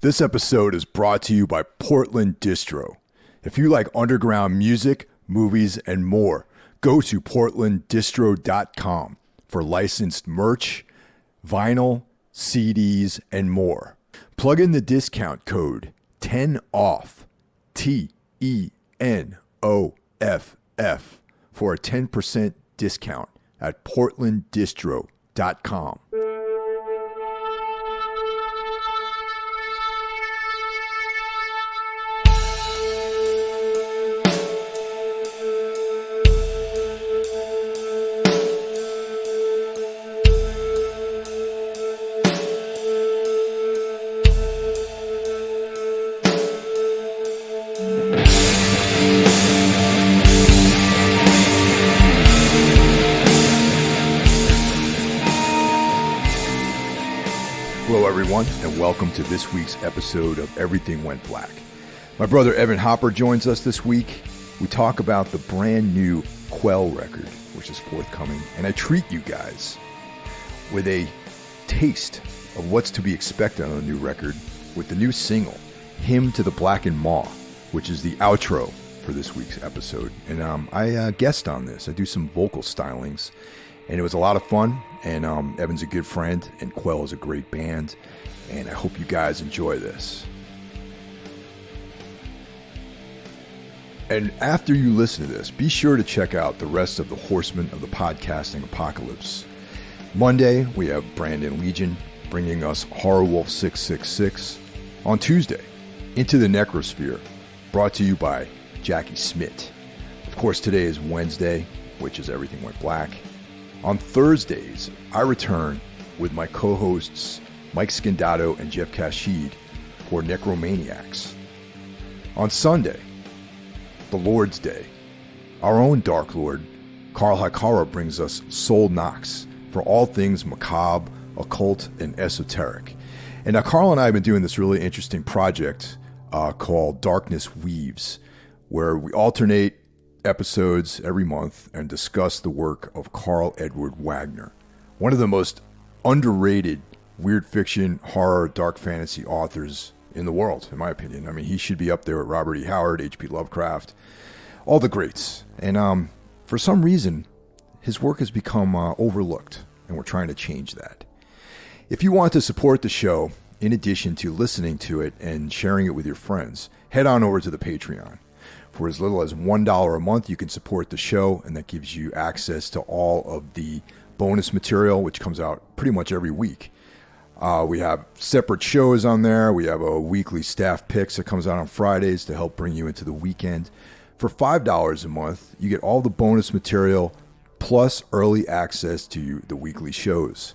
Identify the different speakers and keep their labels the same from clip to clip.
Speaker 1: This episode is brought to you by Portland Distro. If you like underground music, movies, and more, go to portlanddistro.com for licensed merch, vinyl, CDs, and more. Plug in the discount code 10OFF, TENOFF, for a 10% discount at portlanddistro.com. Hello, everyone, and welcome to this week's episode of Everything Went Black. My brother Evan Hopper joins us this week. We talk about the brand new Quell record, which is forthcoming, and I treat you guys with a taste of what's to be expected on the new record with the new single, Hymn to the Blackened Maw, which is the outro for this week's episode. And I guest on this. I do some vocal stylings, and it was a lot of fun. And Evan's a good friend, and Quell is a great band, and I hope you guys enjoy this. And after you listen to this, be sure to check out the rest of the Horsemen of the Podcasting Apocalypse. Monday, we have Brandon Legion bringing us Horror Wolf 666. On Tuesday, Into the Necrosphere, brought to you by Jackie Smith. Of course, today is Wednesday, which is Everything Went Black. On Thursdays, I return with my co-hosts Mike Scandato and Jeff Kashid for Necromaniacs. On Sunday, the Lord's Day, our own Dark Lord, Carl Hikara, brings us Soul Knox for all things macabre, occult, and esoteric. And now Carl and I have been doing this really interesting project called Darkness Weaves, where we alternate episodes every month and discuss the work of Carl Edward Wagner, one of the most underrated weird fiction, horror, dark fantasy authors in the world, in my opinion. I mean, he should be up there with Robert E. Howard, H.P. Lovecraft, all the greats. And for some reason, his work has become overlooked, and we're trying to change that. If you want to support the show, in addition to listening to it and sharing it with your friends, head on over to the Patreon. For as little as $1 a month, you can support the show, and that gives you access to all of the bonus material, which comes out pretty much every week. We have separate shows on there. We have a weekly staff picks that comes out on Fridays to help bring you into the weekend. For $5 a month, you get all the bonus material plus early access to the weekly shows.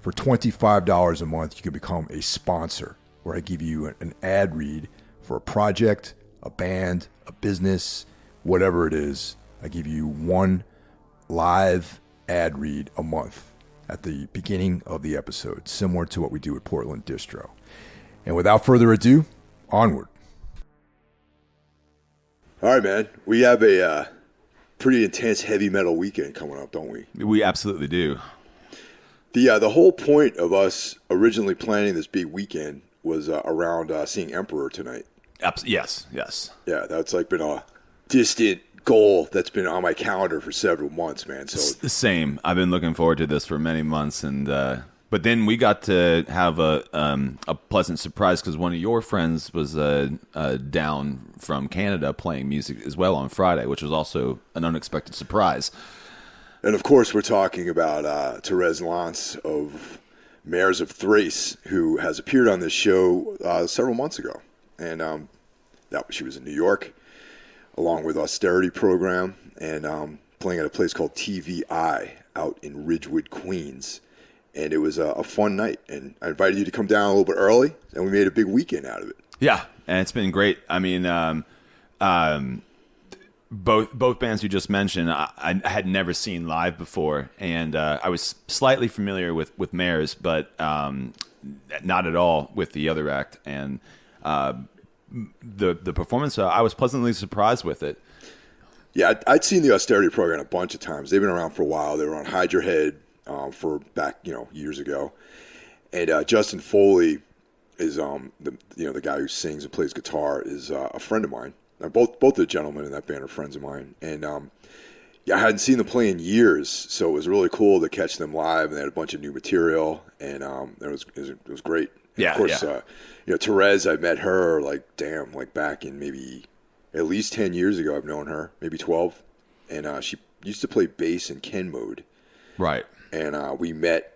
Speaker 1: For $25 a month, you can become a sponsor, where I give you an ad read for a project, a band, a business, whatever it is. I give you one live ad read a month at the beginning of the episode, similar to what we do at Portland Distro. And without further ado, onward. All right, man. We have a pretty intense heavy metal weekend coming up, don't we?
Speaker 2: We absolutely do.
Speaker 1: The whole point of us originally planning this big weekend was around seeing Emperor tonight.
Speaker 2: Yes.
Speaker 1: Yeah, that's like been a distant goal that's been on my calendar for several months, man. So
Speaker 2: it's the same. I've been looking forward to this for many months, and but then we got to have a pleasant surprise because one of your friends was down from Canada playing music as well on Friday, which was also an unexpected surprise.
Speaker 1: And of course, we're talking about Therese Lance of Mayors of Thrace, who has appeared on this show several months ago. And she was in New York, along with Austerity Program, and playing at a place called TVI out in Ridgewood, Queens. And it was a fun night. And I invited you to come down a little bit early, and we made a big weekend out of it.
Speaker 2: Yeah, and it's been great. I mean, both bands you just mentioned, I had never seen live before, and I was slightly familiar with Mayors, but not at all with the other act. And the performance, I was pleasantly surprised with it.
Speaker 1: Yeah, I'd seen the Austerity Program a bunch of times. They've been around for a while. They were on Hide Your Head for back, years ago. And Justin Foley is the guy who sings and plays guitar is a friend of mine. Both the gentlemen in that band are friends of mine, and I hadn't seen them play in years, so it was really cool to catch them live. And they had a bunch of new material, and it was great. And
Speaker 2: Yeah,
Speaker 1: of course,
Speaker 2: yeah.
Speaker 1: Therese, I met her back in maybe at least 10 years ago. I've known her, maybe 12, and she used to play bass in Ken Mode.
Speaker 2: Right.
Speaker 1: And we met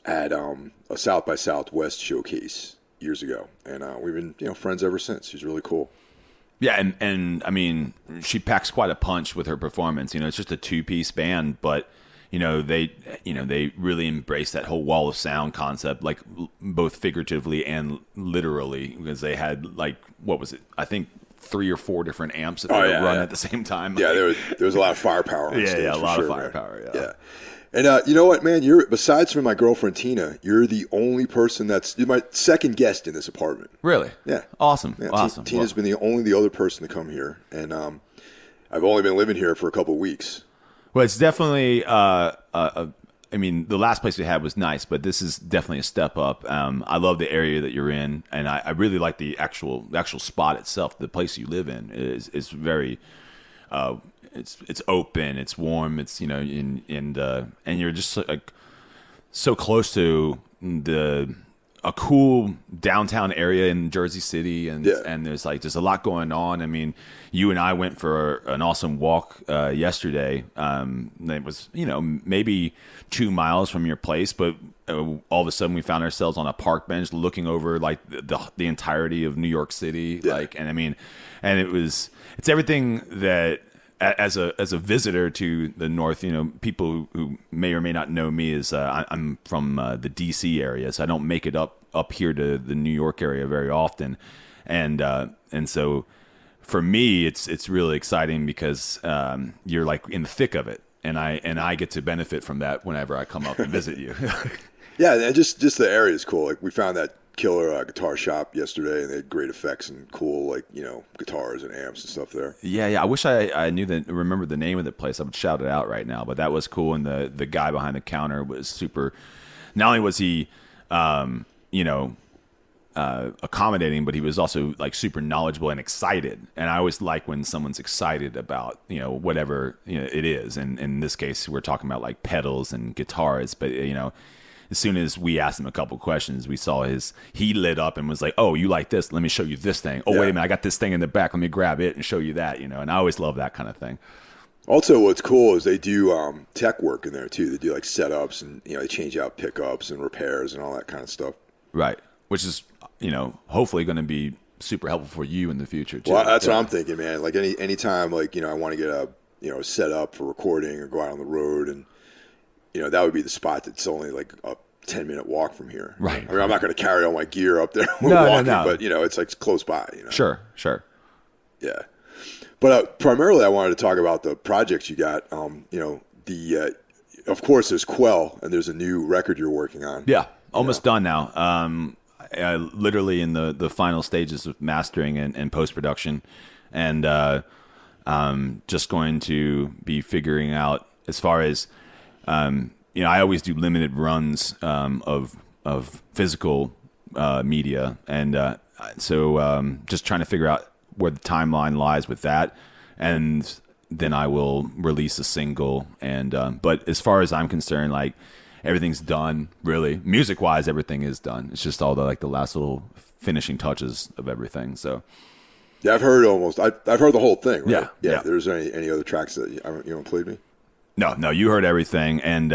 Speaker 1: at a South by Southwest showcase years ago, and we've been friends ever since. She's really cool.
Speaker 2: Yeah, and I mean, she packs quite a punch with her performance. It's just a 2-piece band, but they really embrace that whole wall of sound concept, like both figuratively and literally, because they had what was it? I think 3 or 4 different amps that they would run at the same time.
Speaker 1: Yeah, there was a lot of firepower on stage.
Speaker 2: Yeah, a lot of
Speaker 1: man.
Speaker 2: firepower.
Speaker 1: Yeah. And you know what, man? You're, besides from my girlfriend Tina, you're the only person you're my second guest in this apartment.
Speaker 2: Really?
Speaker 1: Yeah.
Speaker 2: Awesome.
Speaker 1: Yeah,
Speaker 2: Awesome.
Speaker 1: Tina's been the only other person to come here, and I've only been living here for a couple of weeks.
Speaker 2: Well, it's definitely. I mean, the last place we had was nice, but this is definitely a step up. I love the area that you're in, and I really like the actual spot itself. The place you live in is very. It's open, it's warm, it's and you're just so close to a cool downtown area in Jersey City, and there's a lot going on. I mean, you and I went for an awesome walk yesterday. It was maybe 2 miles from your place, but all of a sudden we found ourselves on a park bench looking over the entirety of New York City. It's everything that. As a visitor to the north, people who may or may not know me is I'm from the D.C. area, so I don't make it up here to the New York area very often, and so for me it's really exciting because you're in the thick of it, and I get to benefit from that whenever I come up and visit you.
Speaker 1: Yeah, and just the area is cool. We found that killer guitar shop yesterday, and they had great effects and cool guitars and amps and stuff there.
Speaker 2: Yeah. I wish I remembered the name of the place. I would shout it out right now, but that was cool. And the guy behind the counter was super. Not only was he, accommodating, but he was also super knowledgeable and excited. And I always like when someone's excited about whatever it is. And in this case, we're talking about pedals and guitars, but as soon as we asked him a couple questions, we saw he lit up and was like, "Oh, you like this? Let me show you this thing. Oh, wait a minute, I got this thing in the back. Let me grab it and show you that." And I always love that kind of thing.
Speaker 1: Also, what's cool is they do tech work in there too. They do setups, and they change out pickups and repairs and all that kind of stuff.
Speaker 2: Right, which is hopefully going to be super helpful for you in the future too.
Speaker 1: Well, that's what I'm thinking, man. Anytime I want to get a set up for recording or go out on the road, and that would be the spot that's only a 10-minute walk from here.
Speaker 2: Right.
Speaker 1: I mean, I'm not going to carry all my gear up there
Speaker 2: No.
Speaker 1: but it's close by.
Speaker 2: Sure.
Speaker 1: Yeah. But primarily, I wanted to talk about the projects you got. Of course, there's Quell, and there's a new record you're working on.
Speaker 2: Yeah, almost done now. Literally in the final stages of mastering and post-production, and just going to be figuring out as far as I always do limited runs of physical media, and so just trying to figure out where the timeline lies with that, and then I will release a single. And but as far as I'm concerned, everything's done. Really, music-wise, everything is done. It's just all the last little finishing touches of everything. So.
Speaker 1: Yeah, I've heard I've heard the whole thing. Right?
Speaker 2: Yeah.
Speaker 1: There's any other tracks that you haven't played me?
Speaker 2: No, you heard everything, and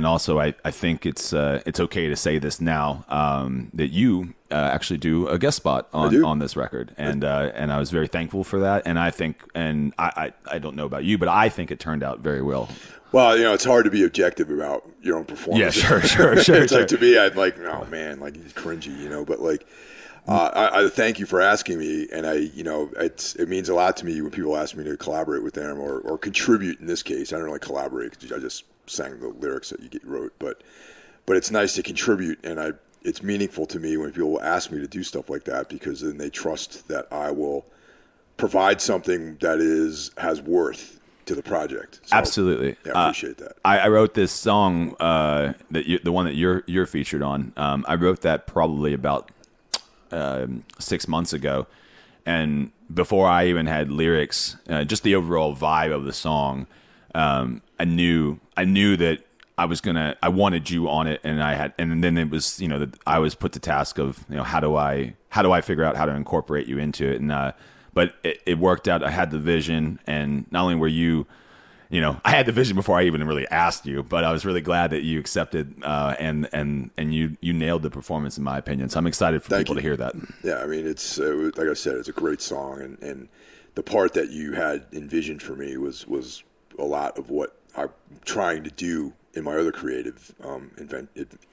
Speaker 2: also I think it's okay to say this now, that you actually do a guest spot on this record, and I was very thankful for that, and I think, and I don't know about you, but I think it turned out very well.
Speaker 1: Well, it's hard to be objective about your own performance.
Speaker 2: Yeah, sure.
Speaker 1: It's to me, I'm oh man, he's cringy, but I thank you for asking me, and it means a lot to me when people ask me to collaborate with them or contribute. In this case, I don't really collaborate because I just sang the lyrics that you wrote, but it's nice to contribute, and it's meaningful to me when people ask me to do stuff like that, because then they trust that I will provide something that has worth to the project. So,
Speaker 2: Absolutely.
Speaker 1: Yeah, I appreciate that.
Speaker 2: I wrote this song, the one that you're featured on. I wrote that probably about 6 months ago. And before I even had lyrics, just the overall vibe of the song, I knew that I wanted you on it, and then it was, that I was put to task of, how do I figure out how to incorporate you into it, and but it worked out. I had the vision, and not only were you, I had the vision before I even really asked you, but I was really glad that you accepted, and you nailed the performance, in my opinion. So I'm excited for people to hear that.
Speaker 1: Yeah, I mean, it's like I said, it's a great song, and the part that you had envisioned for me was a lot of what I'm trying to do in my other creative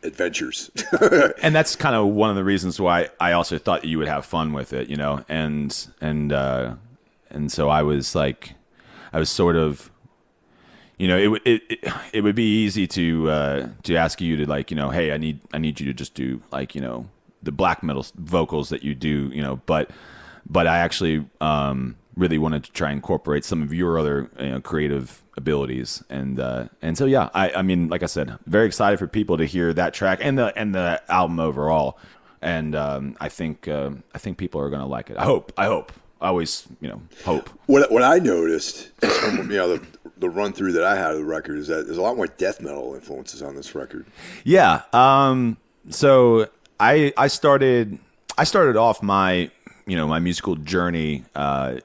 Speaker 1: adventures.
Speaker 2: And that's kind of one of the reasons why I also thought that you would have fun with it, and so I was sort of, it would be easy to ask you to, like, hey, I need you to just do, like, the black metal vocals that you do, but I actually really wanted to try and incorporate some of your other creative abilities, and so yeah, I mean, like I said, very excited for people to hear that track and the album overall, and I think people are going to like it. I hope. I always hope.
Speaker 1: What I noticed just from the run through that I had of the record is that there's a lot more death metal influences on this record.
Speaker 2: Yeah. So I started off my my musical journey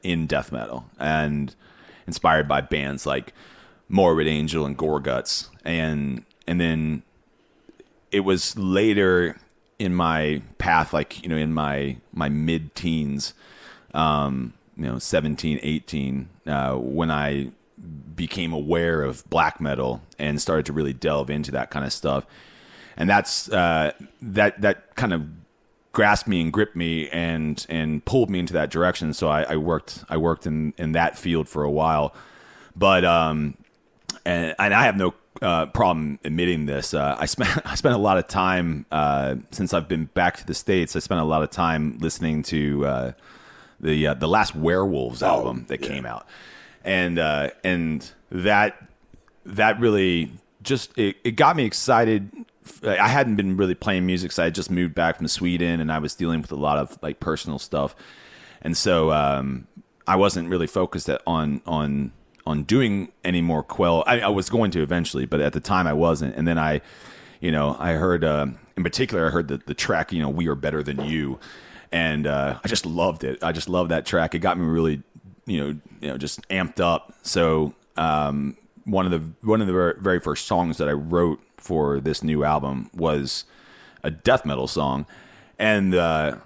Speaker 2: in death metal, and inspired by bands like Morbid Angel and Gorguts, and then it was later in my path, like in my mid-teens, 17, 18, when I became aware of black metal and started to really delve into that kind of stuff, and that's that kind of grasped me and gripped me and pulled me into that direction. So I worked in that field for a while, but and I have no problem admitting this. I spent a lot of time since I've been back to the States. I spent a lot of time listening to the last Werewolves album that came out, and that really just it got me excited. I hadn't been really playing music, so I had just moved back from Sweden, and I was dealing with a lot of like personal stuff, and so I wasn't really focused on doing any more Quell. I was going to eventually, but at the time I wasn't. And then I heard in particular, I heard the track, "We Are Better Than You," and I just loved it. I just loved that track. It got me really, just amped up. So one of the very first songs that I wrote for this new album was a death metal song, and then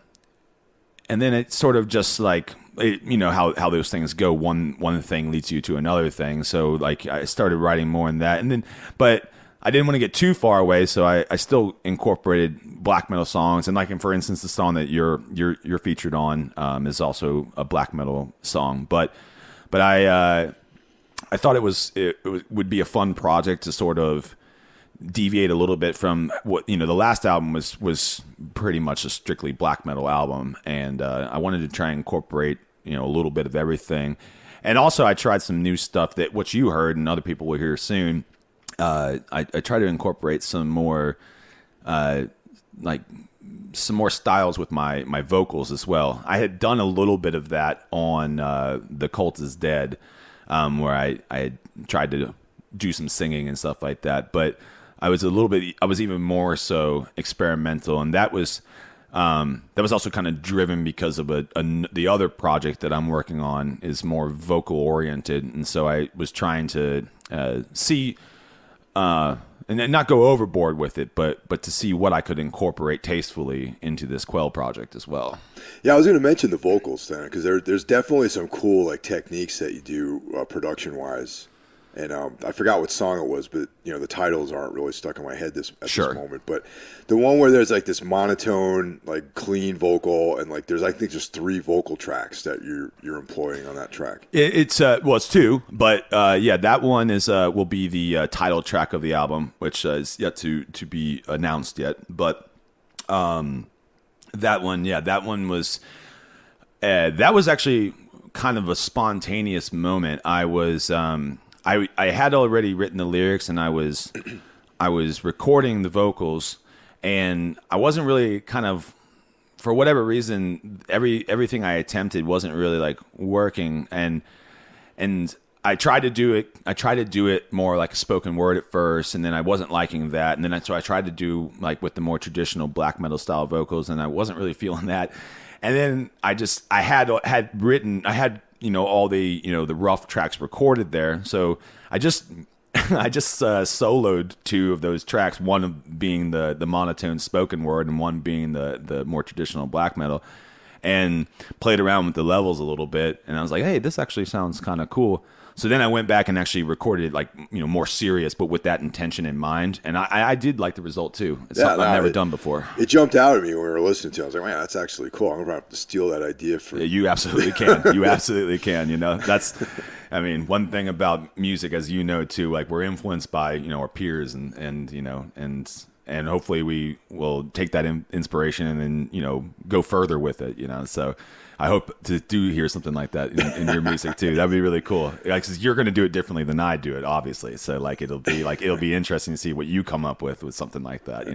Speaker 2: it sort of just like, how those things go. One thing leads you to another thing. So like I started writing more in that, and then but I didn't want to get too far away, so I still incorporated black metal songs. And like, for instance, the song that you're featured on is also a black metal song. But I thought it would be a fun project to sort of deviate a little bit from what the last album was pretty much a strictly black metal album, and I wanted to try and incorporate a little bit of everything. And also I tried some new stuff that what you heard and other people will hear soon. I try to incorporate some more some more styles with my vocals as well. I had done a little bit of that on The Cult Is Dead, where I had tried to do some singing and stuff like that, but I was even more so experimental, and that was also kind of driven because of the other project that I'm working on is more vocal oriented, and so I was trying to see and not go overboard with it, but to see what I could incorporate tastefully into this Quell project as well.
Speaker 1: Yeah, I was going to mention the vocals then, because there's definitely some cool like techniques that you do production wise. And I forgot what song it was, but the titles aren't really stuck in my head at this moment. But the one where there's like this monotone, like clean vocal, and like there's I think just 3 vocal tracks that you're employing on that track.
Speaker 2: It's 2, but yeah, that one will be the title track of the album, which is yet to be announced yet. But that one was actually kind of a spontaneous moment. I was I had already written the lyrics, and I was recording the vocals, and I wasn't really kind of, for whatever reason, everything I attempted wasn't really like working, and I tried to do it more like a spoken word at first, and then I wasn't liking that, and then so I tried to do like with the more traditional black metal style vocals, and I wasn't really feeling that. And then I had all the the rough tracks recorded there, so I just soloed two of those tracks, one being the monotone spoken word and one being the more traditional black metal, and played around with the levels a little bit, and I was like, hey, this actually sounds kind of cool. So then I went back and actually recorded like more serious, but with that intention in mind, and I did like the result too. It's something I've never done before.
Speaker 1: It jumped out at me when we were listening to it. I was like, man, that's actually cool. I'm gonna have to steal that idea from
Speaker 2: you. Absolutely can. You absolutely can. That's, I mean, one thing about music, as you know too, like we're influenced by our peers, and hopefully we will take that inspiration and then go further with it. So I hope to hear something like that in your music too. That'd be really cool. Because you're going to do it differently than I do it, obviously. So it'll be interesting to see what you come up with something like that.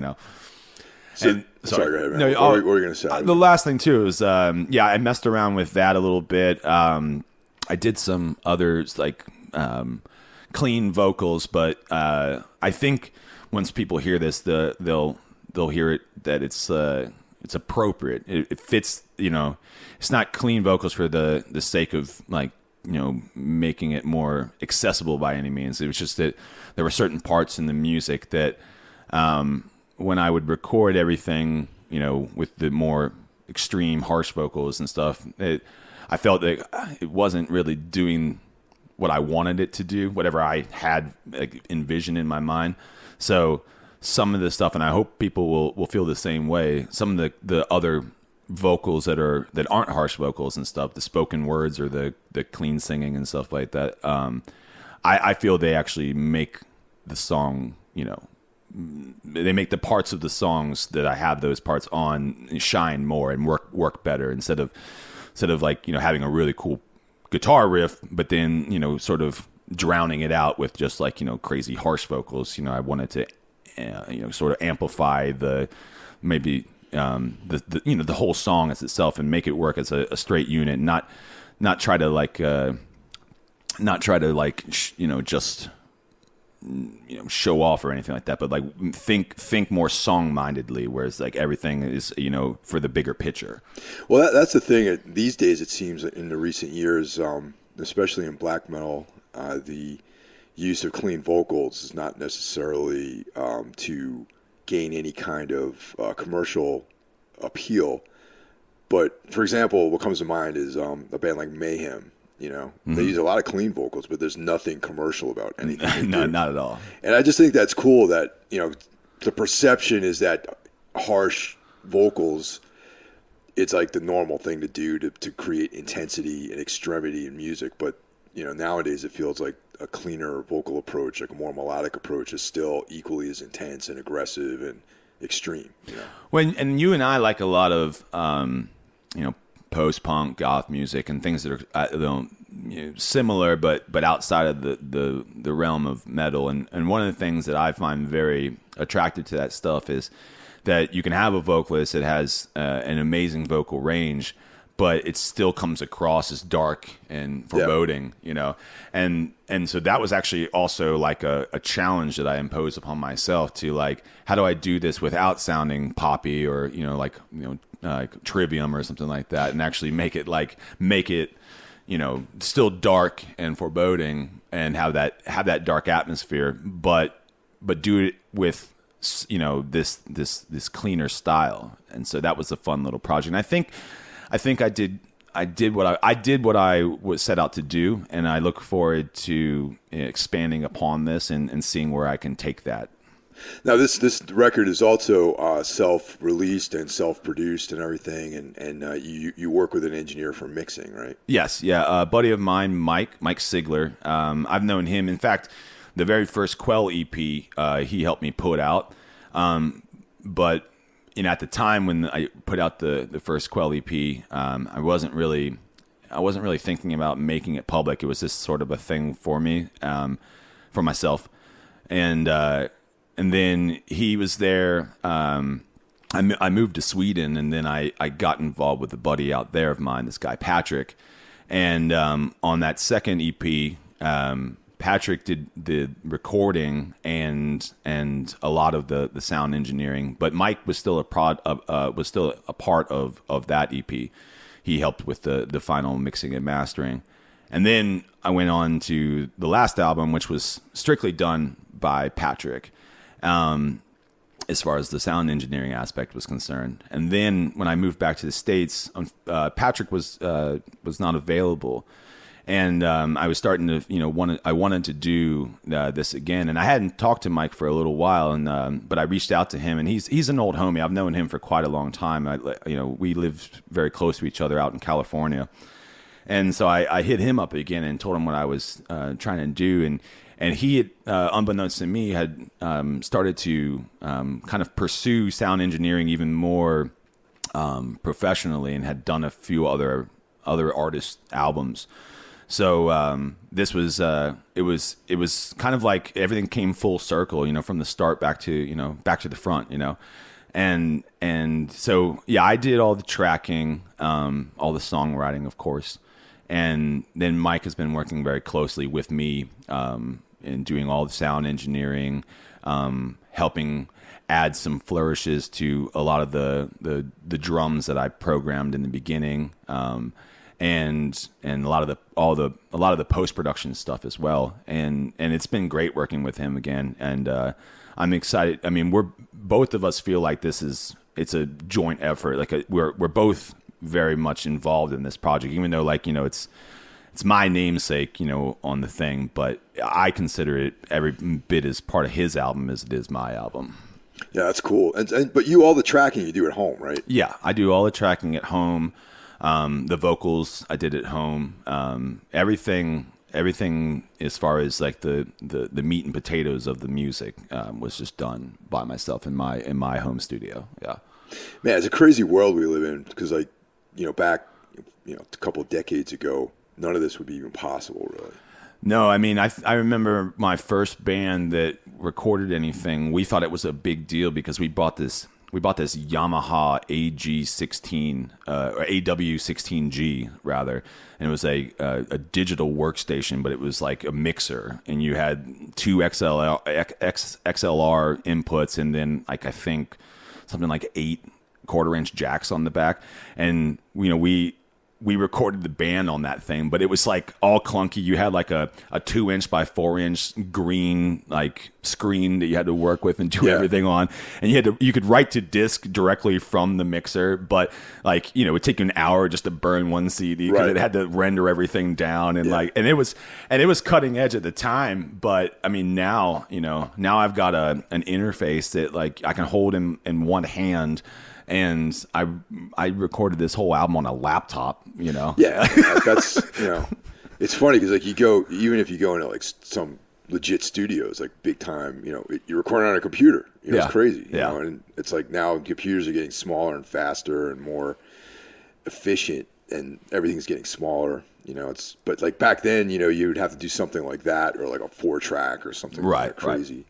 Speaker 1: So, sorry, go ahead, man. What were you going to say?
Speaker 2: The last thing too is I messed around with that a little bit. I did some others like clean vocals, but I think once people hear this, they'll hear it that it's appropriate. It fits. It's not clean vocals for the sake of like making it more accessible by any means. It was just that there were certain parts in the music that when I would record everything, with the more extreme harsh vocals and stuff, I felt that it wasn't really doing what I wanted it to do, whatever I had envisioned in my mind. So some of the stuff, and I hope people will feel the same way, some of the other vocals that aren't harsh vocals and stuff, the spoken words or the clean singing and stuff like that, I feel they actually make the song, they make the parts of the songs that I have those parts on shine more and work better, instead of like having a really cool guitar riff, but then sort of drowning it out with just like crazy harsh vocals. I wanted to sort of amplify the whole song as itself and make it work as a straight unit, not try to just show off or anything like that, but like think more song mindedly, whereas like everything is for the bigger picture.
Speaker 1: Well, that's the thing. These days, it seems in the recent years, especially in black metal, the use of clean vocals is not necessarily to gain any kind of commercial appeal. But for example, what comes to mind is a band like Mayhem. They use a lot of clean vocals, but there's nothing commercial about anything.
Speaker 2: No, not at all.
Speaker 1: And I just think that's cool that the perception is that harsh vocals, it's like the normal thing to do to create intensity and extremity in music. But nowadays it feels like a cleaner vocal approach, like a more melodic approach, is still equally as intense and aggressive and extreme.
Speaker 2: And you and I like a lot of post-punk, goth music, and things that are similar, but outside of the realm of metal. And one of the things that I find very attractive to that stuff is that you can have a vocalist that has an amazing vocal range, but it still comes across as dark and foreboding, and so that was actually also like a challenge that I imposed upon myself to like, how do I do this without sounding poppy or like Trivium or something like that, and actually make it still dark and foreboding and have that dark atmosphere, but do it with this cleaner style. And so that was a fun little project. And I think I did what I was set out to do, and I look forward to expanding upon this and seeing where I can take that.
Speaker 1: Now, this record is also self-released and self-produced and everything, and you work with an engineer for mixing, right?
Speaker 2: Yes, yeah. A buddy of mine, Mike Sigler. I've known him. In fact, the very first Quell EP, he helped me put out. But at the time when I put out the first Quell EP, I wasn't really really thinking about making it public. It was just sort of a thing for me, for myself, and then he was there. I moved to Sweden, and then I got involved with a buddy out there of mine, this guy Patrick, and on that second EP. Patrick did the recording and a lot of the sound engineering, but Mike was still a part of that EP. He helped with the final mixing and mastering, and then I went on to the last album, which was strictly done by Patrick, as far as the sound engineering aspect was concerned. And then when I moved back to the States, Patrick was not available. And I was starting to, I wanted to do this again, and I hadn't talked to Mike for a little while, and but I reached out to him, and he's an old homie. I've known him for quite a long time. We lived very close to each other out in California, and so I hit him up again and told him what I was trying to do, and he had, unbeknownst to me, had started to kind of pursue sound engineering even more professionally, and had done a few other artists' albums. So this was it was kind of like everything came full circle, from the start back to the front, and so yeah, I did all the tracking, all the songwriting, of course, and then Mike has been working very closely with me in doing all the sound engineering, helping add some flourishes to a lot of the drums that I programmed in the beginning. And a lot of the post-production stuff as well, and it's been great working with him again, and I'm excited. I mean, both of us feel like it's a joint effort. Like we're both very much involved in this project, even though it's my namesake, on the thing, but I consider it every bit as part of his album as it is my album.
Speaker 1: Yeah, that's cool. But all the tracking you do at home, right?
Speaker 2: Yeah, I do all the tracking at home. The vocals I did at home. Everything as far as like the meat and potatoes of the music was just done by myself in my home studio. Yeah,
Speaker 1: man, it's a crazy world we live in, because back a couple of decades ago, none of this would be even possible, really.
Speaker 2: No, I mean, I remember my first band that recorded anything. We thought it was a big deal because we bought this Yamaha AG16 or AW16G rather, and it was a digital workstation, but it was like a mixer, and you had two XLR inputs, and then I think something like 8 quarter-inch jacks on the back, and we recorded the band on that thing, but it was like all clunky. You had like a 2-inch by 4-inch green like screen that you had to work with and do everything on, and you could write to disk directly from the mixer, but it would take you an hour just to burn one CD because it had to render everything down, and and it was cutting edge at the time. But I mean, now I've got an interface that I can hold in one hand. And I recorded this whole album on a laptop,
Speaker 1: Yeah, that's it's funny because even if you go into some legit studios, big time, you're recording on a computer. It's crazy. You know? And it's now computers are getting smaller and faster and more efficient, and everything's getting smaller. But back then, you'd have to do something like that, or like a 4-track or something crazy.
Speaker 2: Right.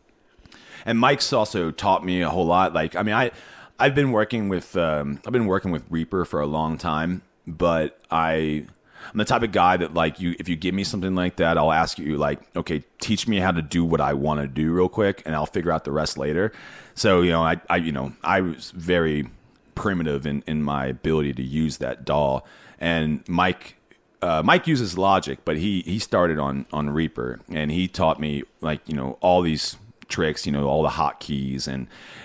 Speaker 2: And Mike's also taught me a whole lot. I've been working with Reaper for a long time, but I'm the type of guy that if you give me something like that, I'll ask you okay, teach me how to do what I want to do real quick, and I'll figure out the rest later. So I was very primitive in my ability to use that DAW, and Mike uses Logic, but he started on Reaper, and he taught me all these tricks, all the hotkeys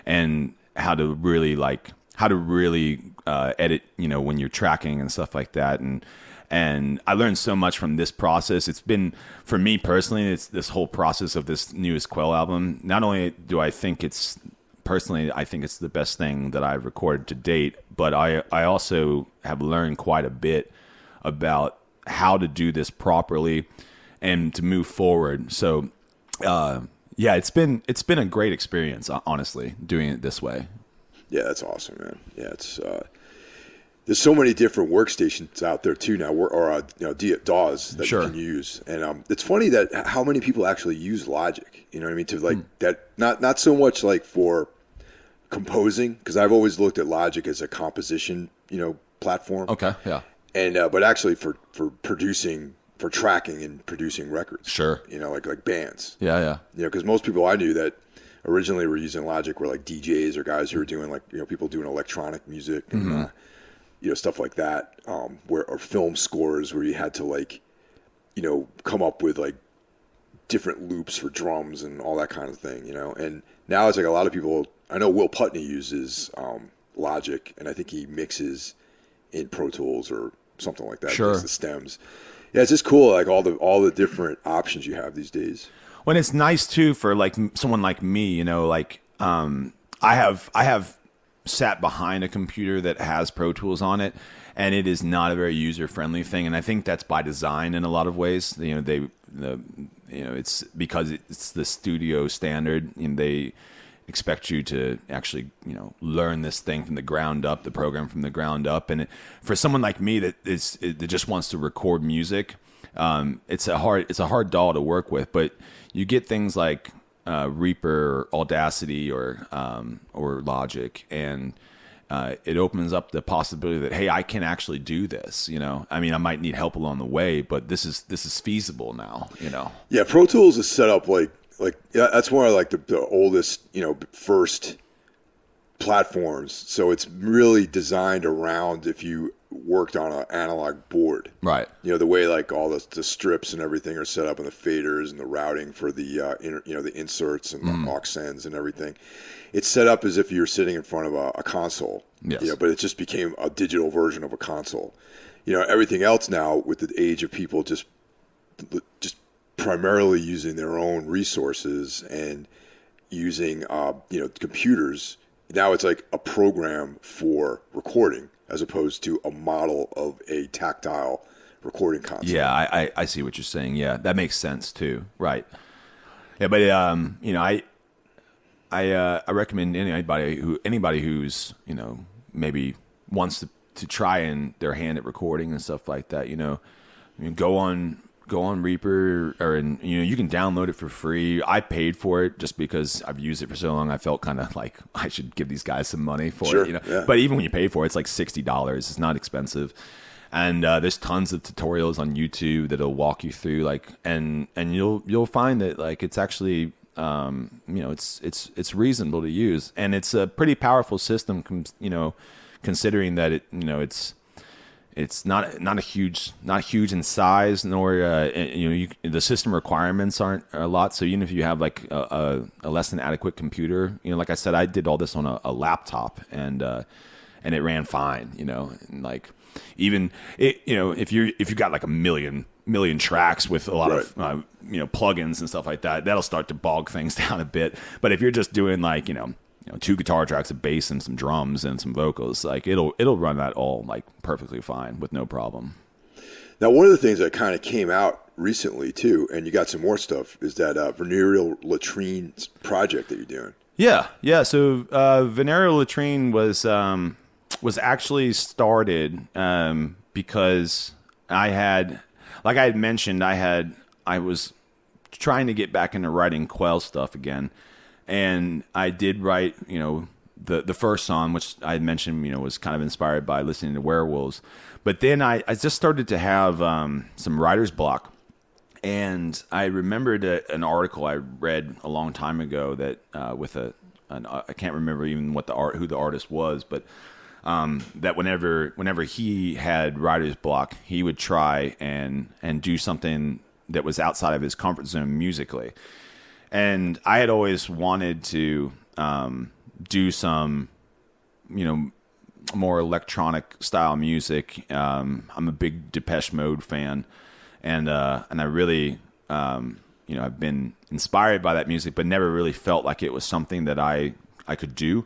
Speaker 2: and how to really edit, when you're tracking and stuff like that. And I learned so much from this process. It's been, for me personally, it's this whole process of this newest Quell album. Not only do I think it's the best thing that I've recorded to date, but I also have learned quite a bit about how to do this properly and to move forward. So, yeah, it's been a great experience, honestly, doing it this way.
Speaker 1: Yeah, that's awesome, man. Yeah, there's so many different workstations out there too now, or DAWs that
Speaker 2: Sure.
Speaker 1: you can use, and it's funny that how many people actually use Logic. You know what I mean? To like that, not so much like for composing, because I've always looked at Logic as a composition, platform.
Speaker 2: Okay, yeah.
Speaker 1: And but actually for producing, for tracking and producing records.
Speaker 2: Sure.
Speaker 1: Like bands.
Speaker 2: Yeah.
Speaker 1: Because most people I knew that originally were using Logic were like DJs or guys who were doing like people doing electronic music and stuff like that, or film scores where you had to like come up with like different loops for drums and all that kind of thing. And now it's like a lot of people. I know Will Putney uses Logic, and I think he mixes in Pro Tools or something like that.
Speaker 2: Sure.
Speaker 1: The stems. Yeah, it's just cool, like all the different options you have these days.
Speaker 2: When it's nice too for like someone like me, I have sat behind a computer that has Pro Tools on it, and it is not a very user friendly thing. And I think that's by design in a lot of ways. It's because it's the studio standard, and they expect you to actually, learn this thing from the ground up, the program from the ground up. And for someone like me that just wants to record music, it's a hard DAW to work with. But you get things like Reaper, or Audacity, or Logic, and it opens up the possibility that, hey, I can actually do this. I mean, I might need help along the way, but this is feasible now.
Speaker 1: Yeah, Pro Tools is set up like that's one of like the oldest first platforms. So it's really designed around if you worked on an analog board,
Speaker 2: right?
Speaker 1: The way like all the strips and everything are set up, and the faders and the routing for the the inserts and the aux sends and everything. It's set up as if you're sitting in front of a console.
Speaker 2: Yes.
Speaker 1: But it just became a digital version of a console. Everything else now with the age of people just primarily using their own resources and using computers. Now it's like a program for recording as opposed to a model of a tactile recording console.
Speaker 2: Yeah, I see what you're saying. Yeah, that makes sense too. Right. Yeah, but I recommend anybody who's maybe wants to try their hand at recording and stuff like that. Go on Reaper, or you can download it for free. I paid for it just because I've used it for so long. I felt kind of like I should give these guys some money for it.
Speaker 1: Yeah.
Speaker 2: But even when you pay for it, it's like $60. It's not expensive. And there's tons of tutorials on YouTube that'll walk you through and you'll find that like it's actually it's reasonable to use, and it's a pretty powerful system. Considering that it's not huge in size, nor the system requirements aren't a lot. So even if you have like a less than adequate computer, like I said, I did all this on a laptop, and it ran fine. And like even if you got like a million tracks with a lot of plugins and stuff like that, that'll start to bog things down a bit. But if you're just doing like two guitar tracks, a bass, and some drums and some vocals, like it'll run that all like perfectly fine with no problem.
Speaker 1: Now, one of the things that kind of came out recently too, and you got some more stuff, is that Venereal Latrine project that you're doing.
Speaker 2: Yeah. So Venereal Latrine was actually started because I had, like I had mentioned, I was trying to get back into writing Quell stuff again. And I did write, the first song, which I had mentioned, was kind of inspired by listening to Werewolves. But then I just started to have some writer's block. And I remembered an article I read a long time ago that with I can't remember even who the artist was, but that whenever he had writer's block, he would try and do something that was outside of his comfort zone musically. And I had always wanted to do some, more electronic style music. I'm a big Depeche Mode fan, and I really, I've been inspired by that music, but never really felt like it was something that I could do.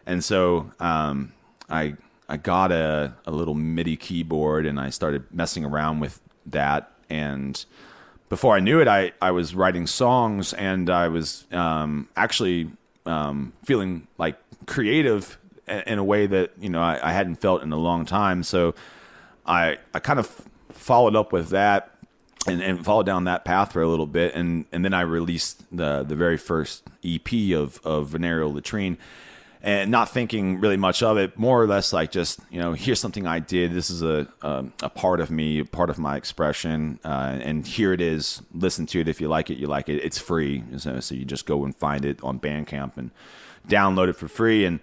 Speaker 2: And so I got a little MIDI keyboard, and I started messing around with that. And before I knew it, I was writing songs, and I was actually feeling like creative in a way that, I hadn't felt in a long time. So I kind of followed up with that and followed down that path for a little bit. And then I released the very first EP of Venereal Latrine, and not thinking really much of it, more or less like just, here's something I did. This is a part of me, a part of my expression. And here it is. Listen to it. If you like it, you like it. It's free. So you just go and find it on Bandcamp and download it for free. And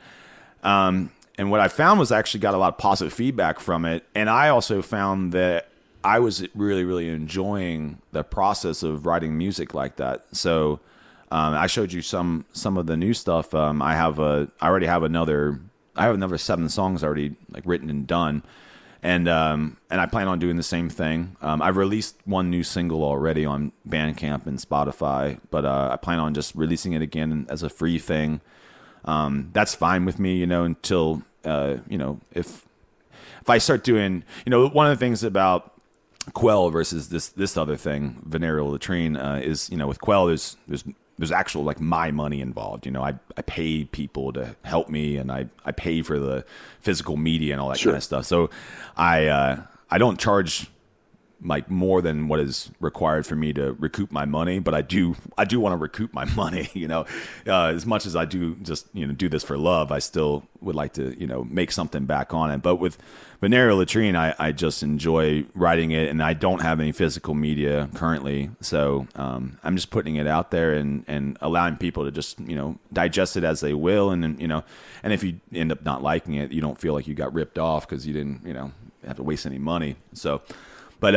Speaker 2: what I found was I actually got a lot of positive feedback from it. And I also found that I was really, really enjoying the process of writing music like that. So I showed you some of the new stuff. I already have another 7 songs already like written and done, and I plan on doing the same thing. I've released one new single already on Bandcamp and Spotify, but I plan on just releasing it again as a free thing. That's fine with me, until if I start doing, one of the things about Quell versus this other thing, Venereal Latrine, is, with Quell there's actual like my money involved. I pay people to help me, and I pay for the physical media and all that kind of stuff. So I don't charge like more than what is required for me to recoup my money, but I do want to recoup my money, as much as I do just, do this for love, I still would like to, make something back on it. But with Venereal Latrine, I just enjoy writing it, and I don't have any physical media currently. So, I'm just putting it out there and allowing people to just, digest it as they will. And then, and if you end up not liking it, you don't feel like you got ripped off because you didn't, have to waste any money. So, but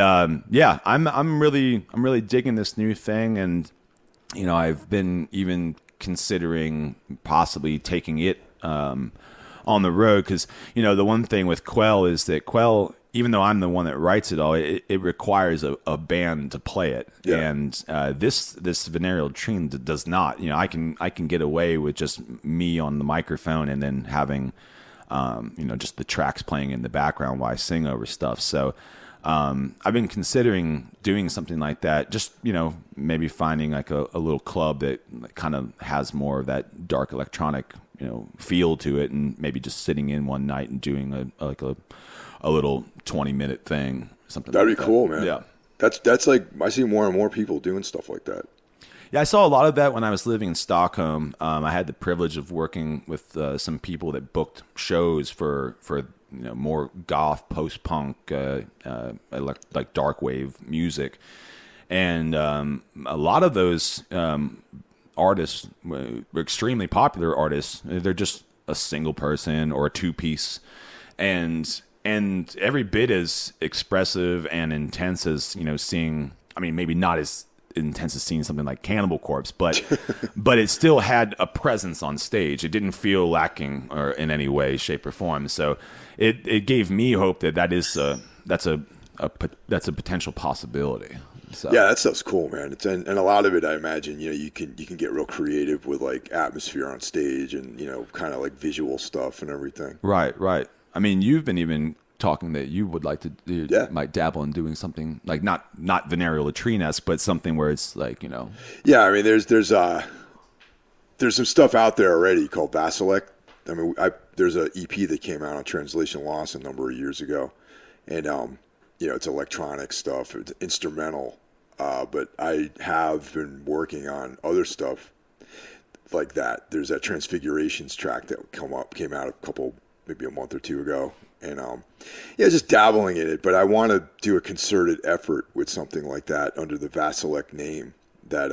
Speaker 2: yeah, I'm really digging this new thing, and I've been even considering possibly taking it on the road, because the one thing with Quell is that Quell, even though I'm the one that writes it all, it requires a band to play it, and this Venereal Latrine does not. I can get away with just me on the microphone and then having just the tracks playing in the background while I sing over stuff. So. I've been considering doing something like that, just, maybe finding like a little club that kind of has more of that dark electronic, feel to it, and maybe just sitting in one night and doing a little 20-minute thing, something
Speaker 1: That'd
Speaker 2: like
Speaker 1: be
Speaker 2: that.
Speaker 1: cool, man.
Speaker 2: Yeah.
Speaker 1: That's like, I see more and more people doing stuff like that.
Speaker 2: Yeah, I saw a lot of that when I was living in Stockholm. I had the privilege of working with some people that booked shows for more goth, post-punk, like dark wave music, and a lot of those artists were extremely popular artists. They're just a single person or a two-piece, and every bit as expressive and intense as seeing. I mean, maybe not as intense as seeing something like Cannibal Corpse, but it still had a presence on stage. It didn't feel lacking or in any way, shape, or form. So it gave me hope that that's a potential possibility. So.
Speaker 1: Yeah, that stuff's cool, man. And a lot of it, I imagine, you can get real creative with like atmosphere on stage and kind of like visual stuff and everything.
Speaker 2: Right. I mean, you've been even talking that you would like to do, might dabble in doing something like not Venereal Latrine-esque, but something where it's like,
Speaker 1: Yeah, I mean, there's some stuff out there already called Vasilek. I mean, there's an EP that came out on Translation Loss a number of years ago, and it's electronic stuff, it's instrumental, but I have been working on other stuff like that. There's that Transfigurations track that came out maybe a month or two ago. And just dabbling in it, but I want to do a concerted effort with something like that under the Vasilek name that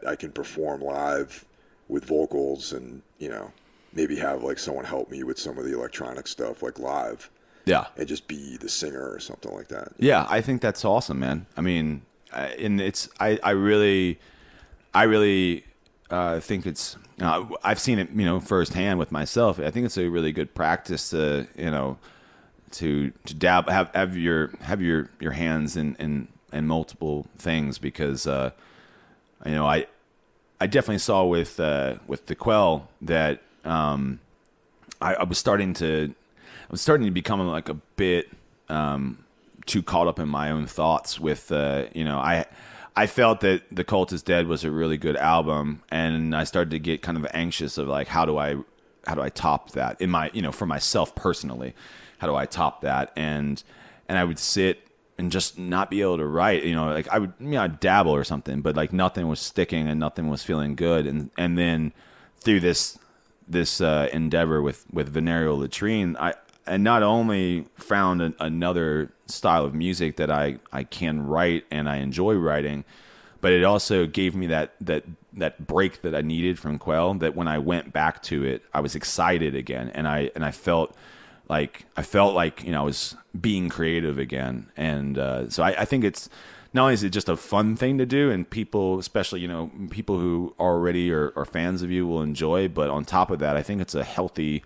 Speaker 1: I can perform live with vocals, and maybe have like someone help me with some of the electronic stuff like live.
Speaker 2: Yeah,
Speaker 1: and just be the singer or something like that.
Speaker 2: Yeah, I think that's awesome, man. I mean, I really think it's. I've seen it, firsthand with myself. I think it's a really good practice to, to dab, have your hands in multiple things, because I definitely saw with the Quell that I was starting to become like a bit too caught up in my own thoughts with I felt that The Cult Is Dead was a really good album, and I started to get kind of anxious of like how do I I top that in my, for myself personally, how do I top that? And I would sit and just not be able to write, like I'd dabble or something, but like nothing was sticking and nothing was feeling good. And then through this endeavor with Venereal Latrine, I not only found another style of music that I can write and I enjoy writing, but it also gave me that break that I needed from Quell, that when I went back to it, I was excited again. And I felt like I was being creative again. And so I think it's not only is it just a fun thing to do, and people, especially people who already are fans of you will enjoy, but on top of that, I think it's a healthy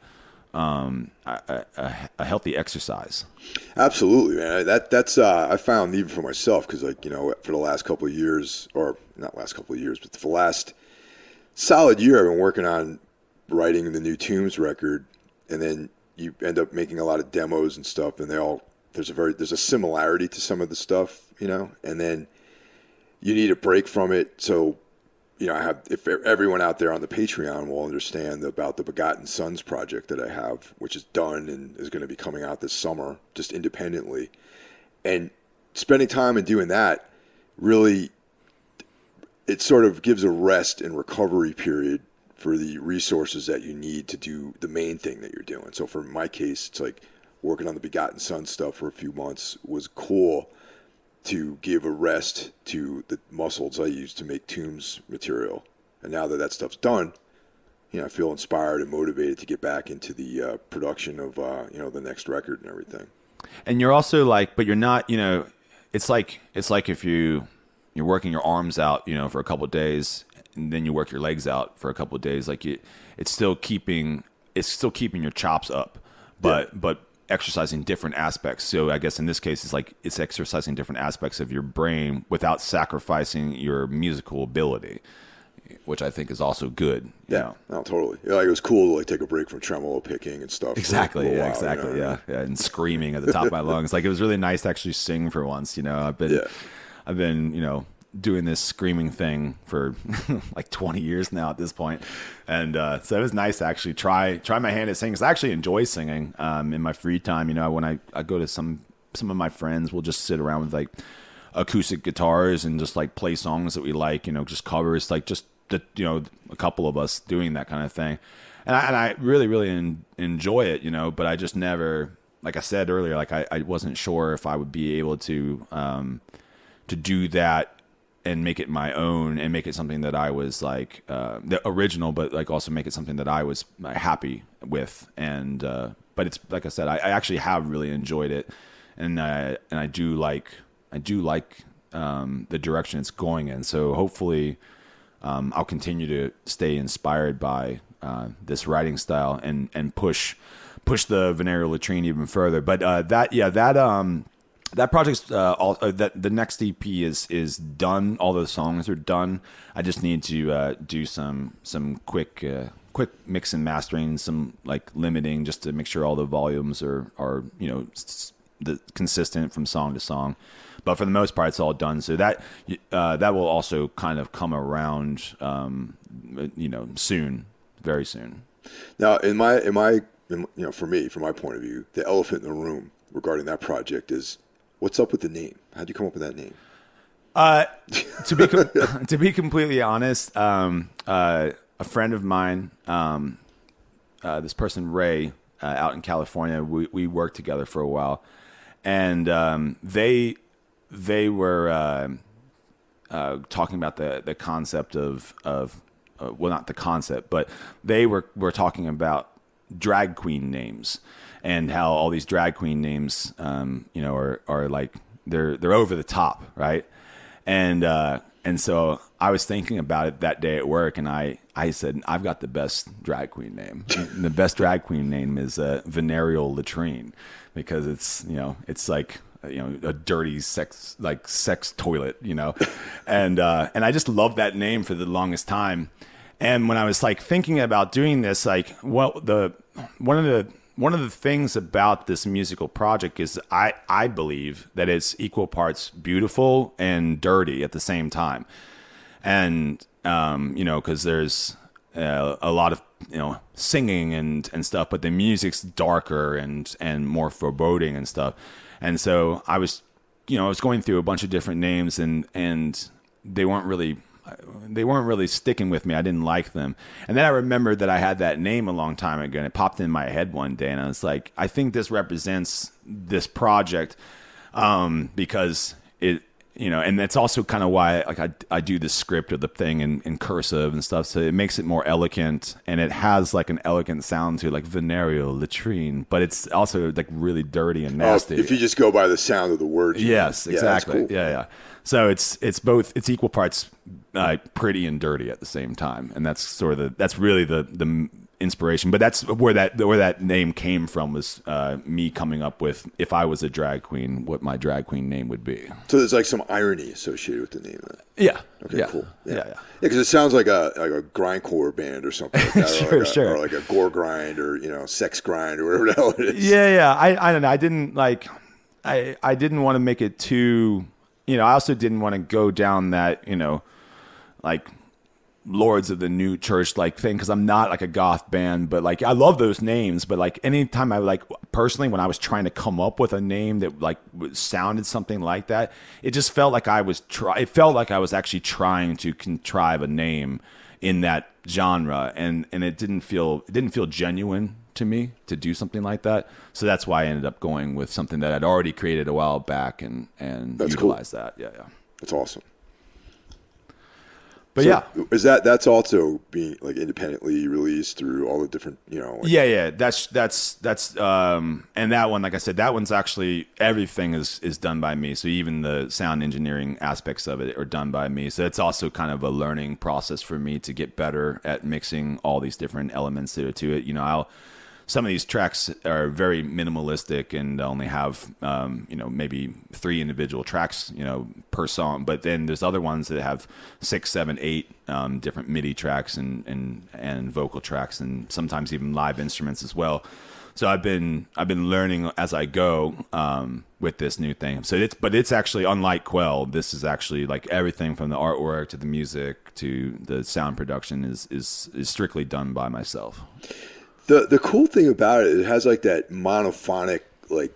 Speaker 2: a healthy exercise.
Speaker 1: Absolutely, man. That's I found even for myself, because for the last couple of years, or not last couple of years, but for the last solid year, I've been working on writing the new Tombs record, and then you end up making a lot of demos and stuff, and there's a similarity to some of the stuff, and then you need a break from it. So, if everyone out there on the Patreon will understand about the Begotten Sons project that I have, which is done and is going to be coming out this summer, just independently, and spending time and doing that, really, it sort of gives a rest and recovery period for the resources that you need to do the main thing that you're doing. So for my case, it's like working on the Begotten Son stuff for a few months was cool to give a rest to the muscles I use to make Tombs material. And now that stuff's done, I feel inspired and motivated to get back into the production of, the next record and everything.
Speaker 2: And you're also but you're not, it's like if you're working your arms out, for a couple of days, and then you work your legs out for a couple of days. Like it's still keeping your chops up, but exercising different aspects. So I guess in this case, it's exercising different aspects of your brain without sacrificing your musical ability, which I think is also good.
Speaker 1: Yeah, no, totally. It was cool to take a break from tremolo picking and stuff.
Speaker 2: Exactly. Yeah, exactly. Yeah, and screaming at the top of my lungs. It was really nice to actually sing for once. I've been doing this screaming thing for 20 years now at this point. And so it was nice to actually try my hand at singing, because I actually enjoy singing in my free time. When I go to some of my friends, we'll just sit around with acoustic guitars and just play songs that we like, just covers, a couple of us doing that kind of thing. And I really, really enjoy it, but I just never, like I said earlier, I wasn't sure if I would be able to do that and make it my own, and make it something that I was the original, but also make it something that I was happy with. And but it's like I said, I actually have really enjoyed it, and I do like the direction it's going in. So hopefully I'll continue to stay inspired by this writing style and push the Venereal Latrine even further. But that project's the next EP is done. All the songs are done. I just need to do some quick mix and mastering, some limiting, just to make sure all the volumes are consistent from song to song. But for the most part, it's all done. So that will also kind of come around, soon, very soon.
Speaker 1: Now, for me, from my point of view, the elephant in the room regarding that project is, what's up with the name? How'd you come up with that name?
Speaker 2: To be completely honest, a friend of mine, this person Ray, out in California, we worked together for a while, and they were talking about the concept of well, not the concept, but they were talking about drag queen names, and how all these drag queen names, are they're over the top, right? And so I was thinking about it that day at work, and I said, I've got the best drag queen name. And the best drag queen name is Venereal Latrine, because it's a dirty sex toilet, and I just loved that name for the longest time. And when I was thinking about doing this, one of the things about this musical project is I believe that it's equal parts beautiful and dirty at the same time. And, because there's a lot of singing and stuff, but the music's darker and more foreboding and stuff. And so I was going through a bunch of different names, and they weren't really sticking with me. I didn't like them. And then I remembered that I had that name a long time ago, and it popped in my head one day, and I was like, I think this represents this project, because it, and that's also kind of why I do the script of the thing in cursive and stuff, so it makes it more elegant, and it has like an elegant sound to it, like Venereal Latrine, but it's also like really dirty and nasty.
Speaker 1: If you just go by the sound of the words.
Speaker 2: Yes, exactly.
Speaker 1: Yeah, cool.
Speaker 2: Yeah. So it's both, it's equal parts pretty and dirty at the same time, and that's really the inspiration. But that's where that name came from, was me coming up with, if I was a drag queen, what my drag queen name would be.
Speaker 1: So there's like some irony associated with the name then.
Speaker 2: Yeah.
Speaker 1: Okay,
Speaker 2: yeah.
Speaker 1: Cool.
Speaker 2: Yeah.
Speaker 1: Because it sounds like a grindcore band or something like that,
Speaker 2: Sure.
Speaker 1: or like a gore grind, or sex grind, or whatever the hell it is.
Speaker 2: Yeah. I don't know. I didn't I didn't want to make it too. I also didn't want to go down that like Lords of the New Church like thing, because I'm not like a goth band, but like I love those names. But like anytime I personally, when I was trying to come up with a name that like sounded something like that, it just felt like it felt like I was actually trying to contrive a name in that genre, and it didn't feel genuine to me to do something like that. So that's why I ended up going with something that I'd already created a while back and utilize that. Yeah.
Speaker 1: That's awesome.
Speaker 2: But
Speaker 1: is that's also being like independently released through all the different,
Speaker 2: Yeah. That's and that one, like I said, that one's actually, everything is done by me. So even the sound engineering aspects of it are done by me. So it's also kind of a learning process for me to get better at mixing all these different elements to it. Some of these tracks are very minimalistic and only have, maybe 3 individual tracks, per song. But then there's other ones that have 6, 7, 8 different MIDI tracks and vocal tracks, and sometimes even live instruments as well. So I've been learning as I go with this new thing. So it's actually, unlike Quell, this is actually like everything from the artwork to the music to the sound production is strictly done by myself.
Speaker 1: The cool thing about it has like that monophonic like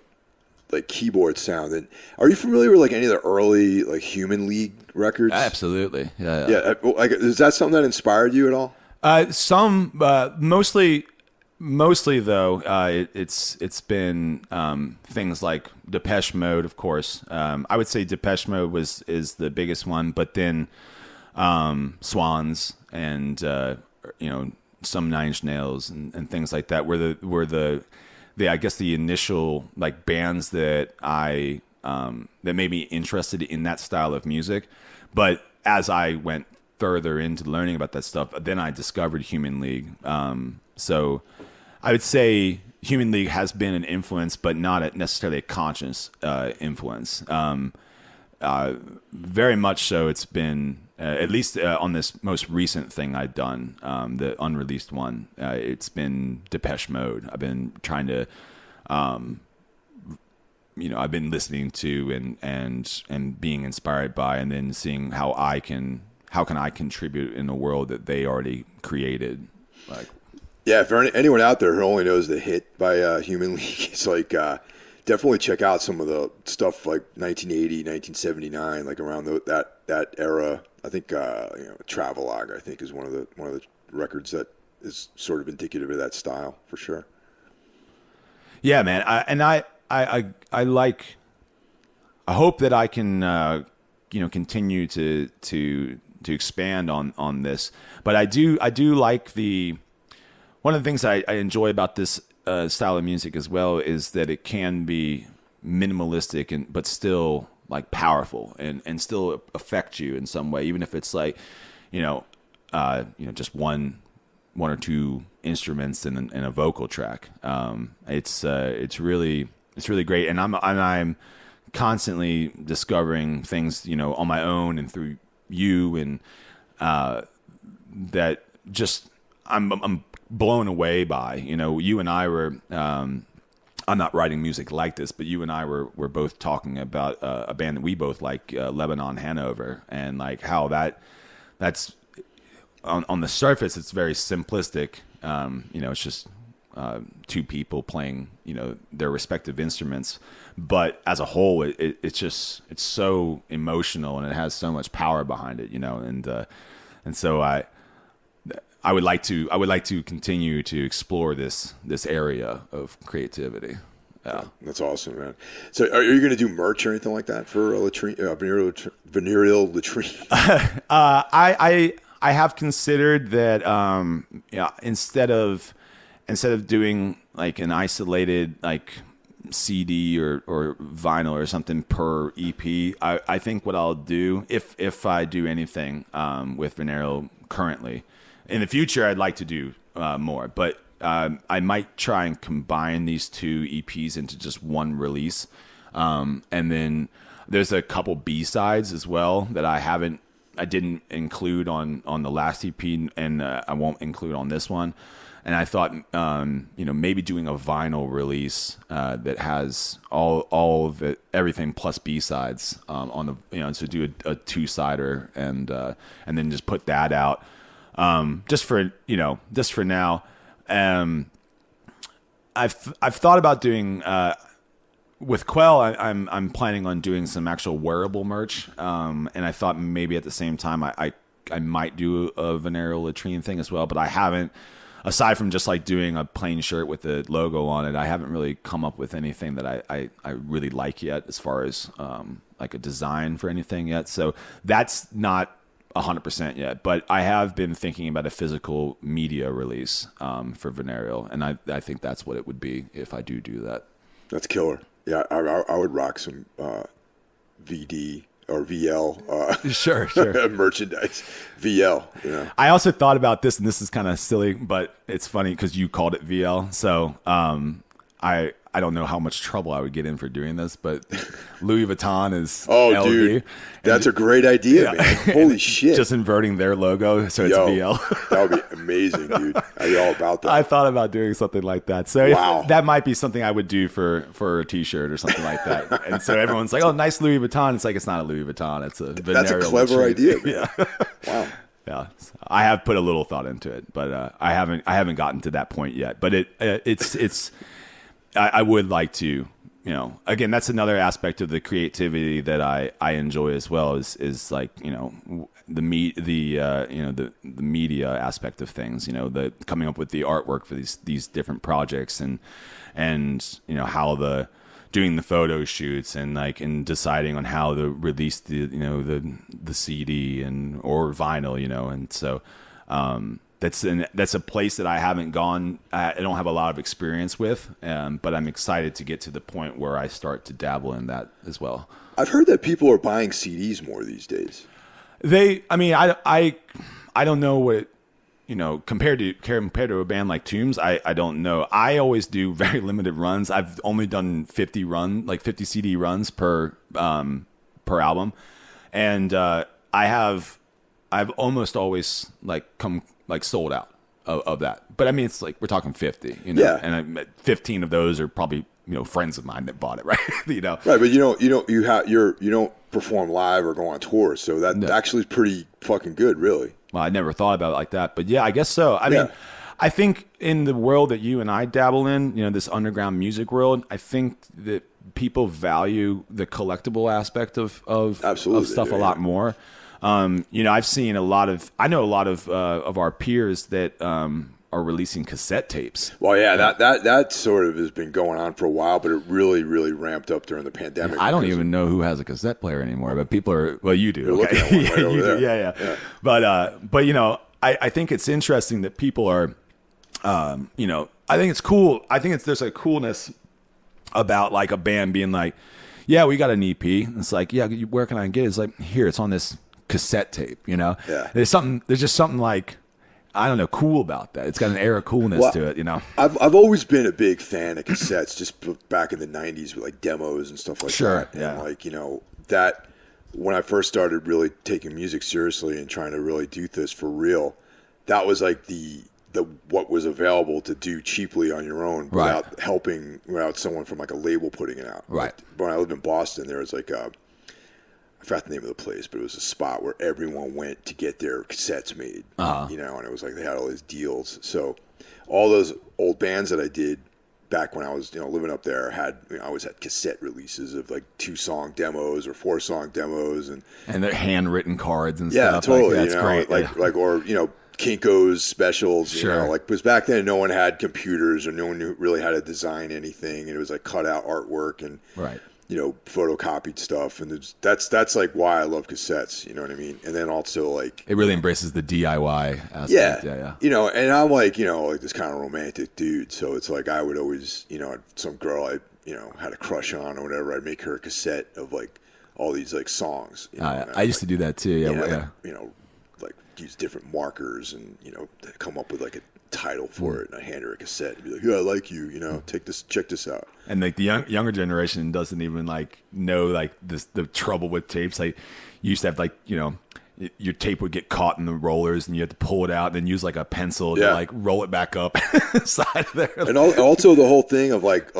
Speaker 1: keyboard sound. And are you familiar with like any of the early like Human League records?
Speaker 2: Absolutely, yeah.
Speaker 1: Yeah, like is that something that inspired you at all?
Speaker 2: Mostly though, it's been things like Depeche Mode, of course. I would say Depeche Mode is the biggest one, but then Swans and some Nine Inch Nails and things like that were the I guess the initial like bands that I that made me interested in that style of music. But as I went further into learning about that stuff, then I discovered Human League. So I would say Human League has been an influence, but not necessarily a conscious influence. Very much so. It's been at least on this most recent thing I've done, the unreleased one. It's been Depeche Mode. I've been trying to, I've been listening to and being inspired by, and then seeing how can I contribute in a world that they already created. Like,
Speaker 1: yeah, for anyone out there who only knows the hit by Human League, it's like definitely check out some of the stuff like 1980, 1979, like around that era. I think Travelogue, I think, is one of the records that is sort of indicative of that style for sure.
Speaker 2: Yeah, man. I hope that I can continue to expand on this. But I do like one of the things I enjoy about this style of music as well is that it can be minimalistic but still like powerful and still affect you in some way, even if it's like just one or two instruments and a vocal track. It's really great, and I'm constantly discovering things on my own and through you, and that just I'm blown away by. You and I were. I'm not writing music like this, but you and I were both talking about a band that we both like, Lebanon Hanover, and like how that's on the surface it's very simplistic, It's just two people playing, their respective instruments. But as a whole, it's so emotional and it has so much power behind it, and so I would like to continue to explore this area of creativity. Yeah.
Speaker 3: That's awesome, man. So, are you going to do merch or anything like that for Venereal Latrine?
Speaker 2: I have considered that. Instead of doing like an isolated like CD or vinyl or something per EP, I think what I'll do if I do anything with Venereal currently, in the future I'd like to do more, but I might try and combine these two EPs into just one release, and then there's a couple B-sides as well that I didn't include on the last EP, and I won't include on this one. And I thought, maybe doing a vinyl release that has all of it, everything plus B-sides on the, so do a two-sider and then just put that out just for now. I've thought about doing with Quell. I'm planning on doing some actual wearable merch, and I thought maybe at the same time I might do a Venereal Latrine thing as well, but I haven't. Aside from just like doing a plain shirt with the logo on it, I haven't really come up with anything that I really like yet as far as like a design for anything yet. So that's not 100% yet, but I have been thinking about a physical media release for Venereal, and I think that's what it would be if I do that.
Speaker 3: That's killer. Yeah, I would rock some VD or VL
Speaker 2: sure
Speaker 3: merchandise. VL,
Speaker 2: I also thought about this, and this is kind of silly, but it's funny because you called it VL. So I don't know how much trouble I would get in for doing this, but Louis Vuitton is LV.
Speaker 3: Dude, that's a great idea, man. Holy shit.
Speaker 2: Just inverting their logo so it's VL.
Speaker 3: That would be amazing, dude. I'd be all about that.
Speaker 2: I thought about doing something like that. So that might be something I would do for a T-shirt or something like that. And so everyone's like, oh, nice Louis Vuitton. It's like, it's not a Louis Vuitton. It's a Venereal
Speaker 3: That's a clever
Speaker 2: Latrine.
Speaker 3: idea. Man.
Speaker 2: Yeah.
Speaker 3: Wow.
Speaker 2: Yeah, I have put a little thought into it, but I haven't gotten to that point yet. But it's I would like to, again, that's another aspect of the creativity that I enjoy as well is like, the media aspect of things, the coming up with the artwork for these different projects and how doing the photo shoots and deciding on how to release the CD or vinyl, and so that's a place that I haven't gone. I don't have a lot of experience with, but I'm excited to get to the point where I start to dabble in that as well.
Speaker 3: I've heard that people are buying CDs more these days.
Speaker 2: I don't know what, compared to a band like Tombs, I don't know. I always do very limited runs. I've only done 50 CD runs per album, and I've almost always come sold out of that. But I mean, it's like we're talking 50,
Speaker 3: Yeah.
Speaker 2: And 15 of those are probably friends of mine that bought it, right?
Speaker 3: Right, but you don't perform live or go on tour, so that actually is pretty fucking good, really.
Speaker 2: Well, I never thought about it like that, but yeah, I guess so. I mean, I think in the world that you and I dabble in, this underground music world, I think that people value the collectible aspect of stuff a lot more. I've seen I know a lot of our peers that are releasing cassette tapes.
Speaker 3: Well, yeah, that sort of has been going on for a while, but it really, really ramped up during the pandemic.
Speaker 2: I don't even know who has a cassette player anymore, but people are. Well, you do.
Speaker 3: You're looking at one right over there.
Speaker 2: Yeah. But I think it's interesting that people are. I think it's cool. I think there's a coolness about like a band being like, yeah, we got an EP. It's like, yeah, where can I get it? It's like, here, it's on this cassette tape.
Speaker 3: Yeah.
Speaker 2: There's just something like, I don't know, cool about that. It's got an air of coolness to it,
Speaker 3: I've always been a big fan of cassettes, just back in the 90s with like demos and stuff like
Speaker 2: that.
Speaker 3: Sure, yeah. And that when I first started really taking music seriously and trying to really do this for real, that was like the what was available to do cheaply on your own without someone from like a label putting it out.
Speaker 2: Right.
Speaker 3: When I lived in Boston, there was like I forgot the name of the place, but it was a spot where everyone went to get their cassettes made.
Speaker 2: Uh-huh.
Speaker 3: And it was like they had all these deals. So all those old bands that I did back when I was, living up there I always had cassette releases of like 2-song demos or 4-song demos and
Speaker 2: they're handwritten cards and
Speaker 3: yeah,
Speaker 2: stuff.
Speaker 3: totally.
Speaker 2: Like, that's great.
Speaker 3: Like or Kinko's specials.
Speaker 2: Sure.
Speaker 3: Because back then no one had computers or no one knew really how to design anything, and it was like cut out artwork and
Speaker 2: right.
Speaker 3: Photocopied stuff, and that's like why I love cassettes. You know what I mean? And then also like
Speaker 2: it really embraces the DIY aspect.
Speaker 3: Yeah. And I'm like like this kind of romantic dude, so it's like I would always some girl I had a crush on or whatever, I'd make her a cassette of like all these like songs.
Speaker 2: I used to do that too. Yeah.
Speaker 3: Like use different markers and come up with like a title for it, and I hand her a cassette and be like, yeah, I like you, check this out.
Speaker 2: And like the younger generation doesn't even like know like the trouble with tapes. Like you used to have like your tape would get caught in the rollers and you had to pull it out and then use like a pencil to like roll it back up side of there.
Speaker 3: And also the whole thing of like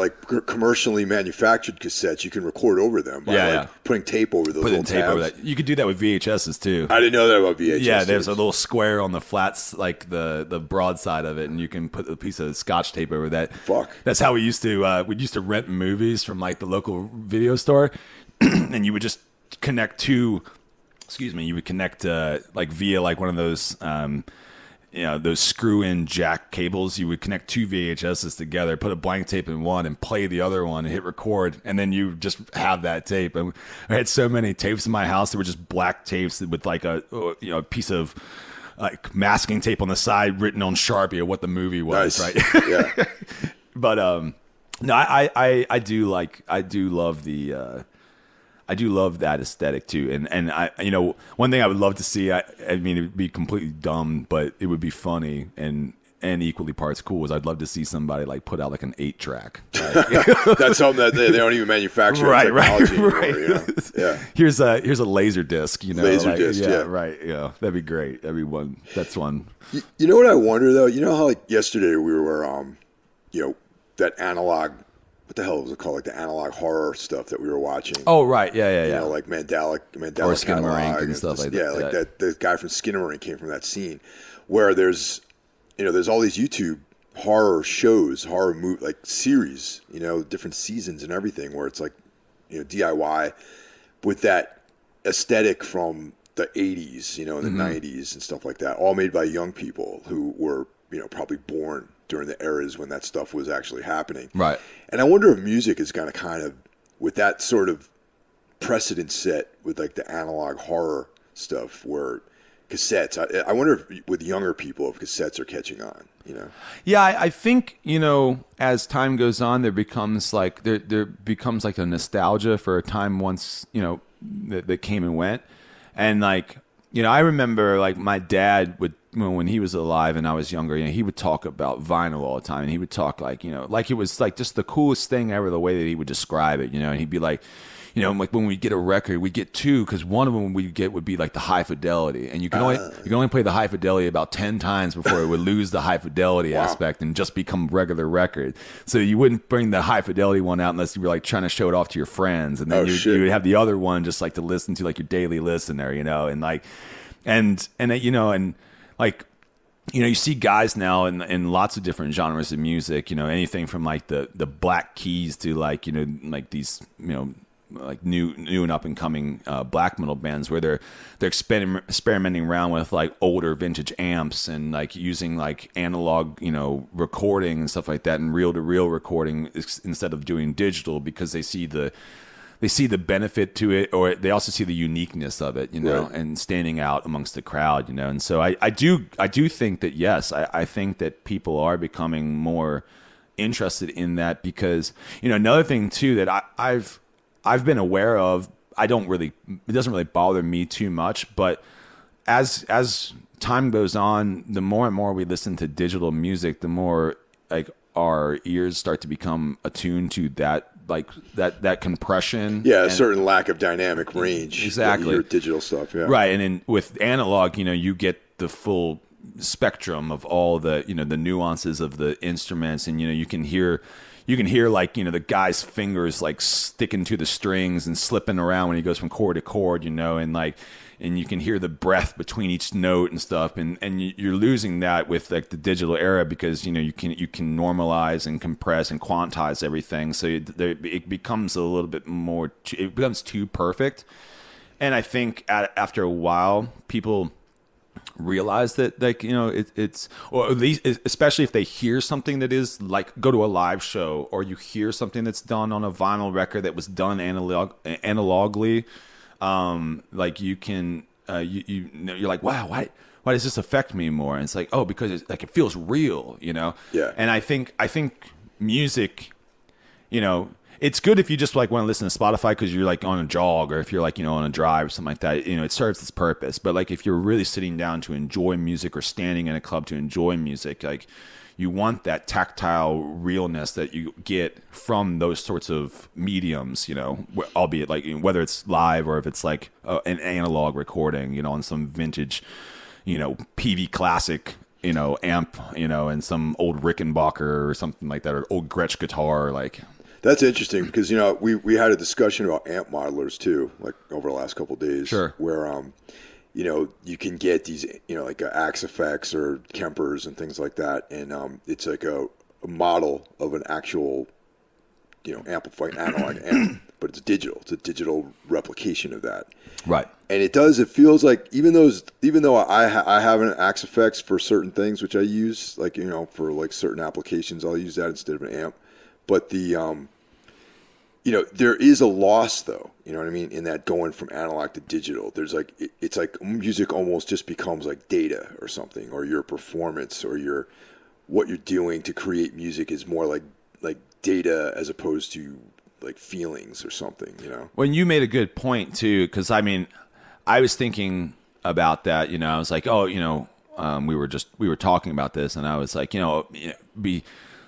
Speaker 3: commercially manufactured cassettes, you can record over them by putting tape over those little tabs.
Speaker 2: Over that. You could do that with VHSs too.
Speaker 3: I didn't know that about VHS.
Speaker 2: Yeah, there's a little square on the flats, like the broad side of it, and you can put a piece of Scotch tape over that.
Speaker 3: Fuck.
Speaker 2: That's how we used to rent movies from like the local video store, and you would just connect two. You would connect like via like one of those those screw-in jack cables. You would connect two VHSs together, put a blank tape in one, and play the other one, and hit record, and then you just have that tape. And I had so many tapes in my house that were just black tapes with like a piece of like masking tape on the side written on Sharpie of what the movie was.
Speaker 3: Nice.
Speaker 2: Right?
Speaker 3: Yeah.
Speaker 2: But no, I do love that aesthetic too, and I one thing I would love to see. I mean, it would be completely dumb, but it would be funny and equally parts cool. Is I'd love to see somebody like put out like an 8-track. Right?
Speaker 3: That's something that they don't even manufacture. Technology anymore, Yeah.
Speaker 2: Here's a laser disc.
Speaker 3: Laser disc. Yeah.
Speaker 2: Right. Yeah. That'd be great. That's one.
Speaker 3: You know what I wonder though? You know how like yesterday we were that analog. What the hell was it called? Like the analog horror stuff that we were watching.
Speaker 2: Oh, right. Yeah.
Speaker 3: Like Mandela
Speaker 2: or Skinamarink and stuff like that.
Speaker 3: Yeah, like that. The guy from Skinamarink came from that scene where there's all these YouTube horror shows, like series, different seasons and everything where it's like, DIY with that aesthetic from the 80s, in the 90s and stuff like that, all made by young people who were, probably born during the eras when that stuff was actually happening.
Speaker 2: Right.
Speaker 3: And I wonder if music is going to kind of, with that sort of precedent set with like the analog horror stuff where cassettes, I wonder if with younger people, if cassettes are catching on, Yeah,
Speaker 2: I think, as time goes on, there becomes like a nostalgia for a time once, that came and went. And like, I remember like my dad would, when he was alive and I was younger, he would talk about vinyl all the time, and he would talk like it was like just the coolest thing ever, the way that he would describe it, and he'd be like, like when we get a record, we get two, because one of them we get would be like the high fidelity, and you can only play the high fidelity about 10 times before it would lose the high fidelity aspect and just become regular record. So you wouldn't bring the high fidelity one out unless you were like trying to show it off to your friends, and then you would have the other one just like to listen to, like your daily listener, and like and like, you see guys now in lots of different genres of music, anything from like the Black Keys to like, like these, like new and up and coming black metal bands where they're experimenting around with like older vintage amps and like using like analog, recording and stuff like that, and reel to reel recording instead of doing digital, because they see the benefit to it, or they also see the uniqueness of it, right, and standing out amongst the crowd, And so I do think that, yes, I think that people are becoming more interested in that, because, another thing too that I've been aware of, it doesn't really bother me too much, but as time goes on, the more and more we listen to digital music, the more like our ears start to become attuned to that, like that compression.
Speaker 3: Yeah, a certain lack of dynamic range.
Speaker 2: Exactly.
Speaker 3: Your digital stuff, yeah.
Speaker 2: Right, and then with analog, you get the full spectrum of all the, the nuances of the instruments, and you can hear you can hear like, the guy's fingers like sticking to the strings and slipping around when he goes from chord to chord, and you can hear the breath between each note and stuff. And you're losing that with like the digital era because, you can normalize and compress and quantize everything. So it becomes a little bit more, it becomes too perfect. And I think after a while, people realize that, like, it's, or at least, especially if they hear something that is like, go to a live show, or you hear something that's done on a vinyl record that was done analogically, like you can, you're like, wow, why does this affect me more? And it's like, oh, because it's like, it feels real, Yeah. And I think music, it's good if you just like want to listen to Spotify because you're like on a jog, or if you're like, on a drive or something like that, it serves its purpose. But like if you're really sitting down to enjoy music, or standing in a club to enjoy music, like you want that tactile realness that you get from those sorts of mediums, albeit like whether it's live or if it's like an analog recording, on some vintage, PV classic, amp, and some old Rickenbacker or something like that, or old Gretsch guitar, like.
Speaker 3: That's interesting because, we had a discussion about amp modelers too, like over the last couple of days.
Speaker 2: Sure.
Speaker 3: Where, you can get these, like Axe Effects or Kempers and things like that. And it's like a model of an actual, amplified analog amp, but it's digital. It's a digital replication of that.
Speaker 2: Right.
Speaker 3: And it feels like even though I have an Axe Effects for certain things, which I use, like, for like certain applications, I'll use that instead of an amp. But there is a loss, though, you know what I mean, in that going from analog to digital. There's like, it's like music almost just becomes like data or something, or your performance, or what you're doing to create music is more like data as opposed to like feelings or something,
Speaker 2: Well, you made a good point too, because I mean, I was thinking about that, I was like, oh, we were talking about this, and I was like, be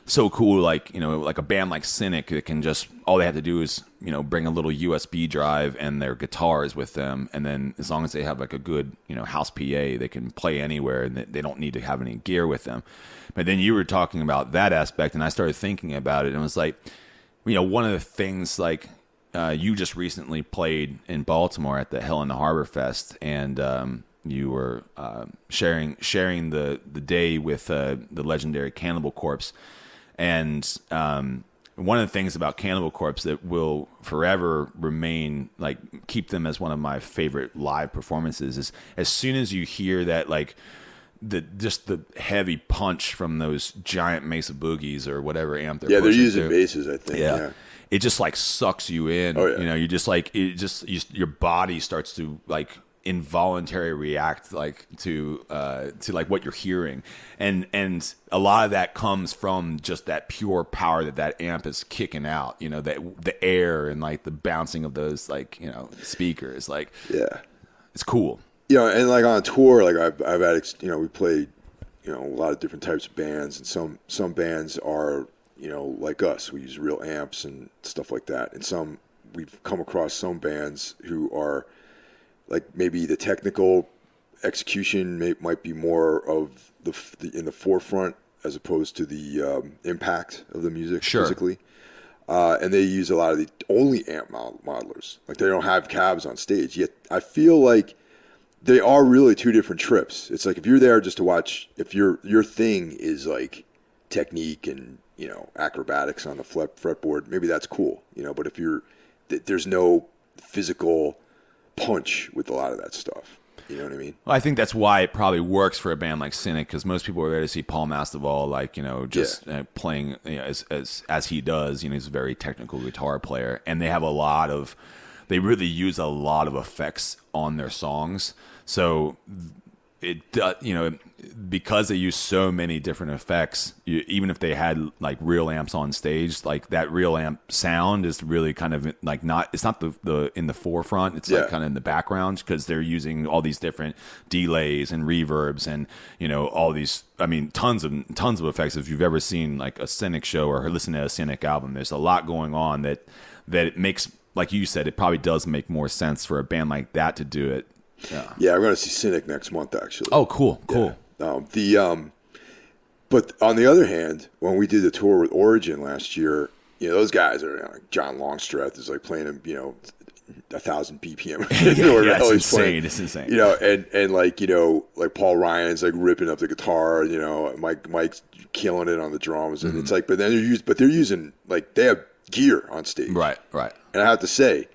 Speaker 2: so cool, like, like a band like Cynic that can just, all they have to do is, bring a little USB drive and their guitars with them, and then as long as they have like a good, house PA, they can play anywhere, and they don't need to have any gear with them. But then you were talking about that aspect, and I started thinking about it, and it was like, one of the things, like, you just recently played in Baltimore at the Hell in the Harbor Fest, and you were sharing the day with the legendary Cannibal Corpse. And one of the things about Cannibal Corpse that will forever remain, like, keep them as one of my favorite live performances is as soon as you hear that, like, just the heavy punch from those giant Mesa Boogies or whatever amp they're
Speaker 3: they're using
Speaker 2: to,
Speaker 3: basses, I think. Yeah.
Speaker 2: It just like sucks you in.
Speaker 3: Oh, yeah.
Speaker 2: You just like your body starts to like involuntary react like to like what you're hearing, and a lot of that comes from just that pure power that amp is kicking out, that the air and like the bouncing of those, like, speakers, like,
Speaker 3: yeah,
Speaker 2: it's cool.
Speaker 3: And like on tour, like I've had, we played, a lot of different types of bands, and some bands are, like us, we use real amps and stuff like that, and we've come across some bands who are like, maybe the technical execution might be more of in the forefront as opposed to the impact of the music physically. And they use a lot of the only amp modelers. Like, they don't have cabs on stage. Yet I feel like they are really two different trips. It's like, if you're there just to watch, if your thing is like technique and, acrobatics on the fretboard, maybe that's cool, but if there's no physical punch with a lot of that stuff. You know what I mean?
Speaker 2: Well, I think that's why it probably works for a band like Cynic, because most people are there to see Paul Masvidal, like, playing, as he does. He's a very technical guitar player, and they really use a lot of effects on their songs. So it, because they use so many different effects, even if they had like real amps on stage, like that real amp sound is really kind of like it's not the in the forefront. It's like kind of in the background, because they're using all these different delays and reverbs and, all these, I mean, tons of effects. If you've ever seen like a Cynic show or listened to a Cynic album, there's a lot going on that it makes, like you said, it probably does make more sense for a band like that to do it.
Speaker 3: Yeah, I'm going to see Cynic next month, actually.
Speaker 2: Oh, cool.
Speaker 3: But But on the other hand, when we did the tour with Origin last year, you know, those guys are, you know, like John Longstreth is like playing him, you know, 1,000 BPM.
Speaker 2: Yeah, it's insane.
Speaker 3: Playing,
Speaker 2: it's insane.
Speaker 3: You know, and like, you know, like Paul Ryan's like ripping up the guitar, you know, Mike's killing it on the drums, and it's like, but then they're using like, they have gear on stage.
Speaker 2: Right.
Speaker 3: And I have to say,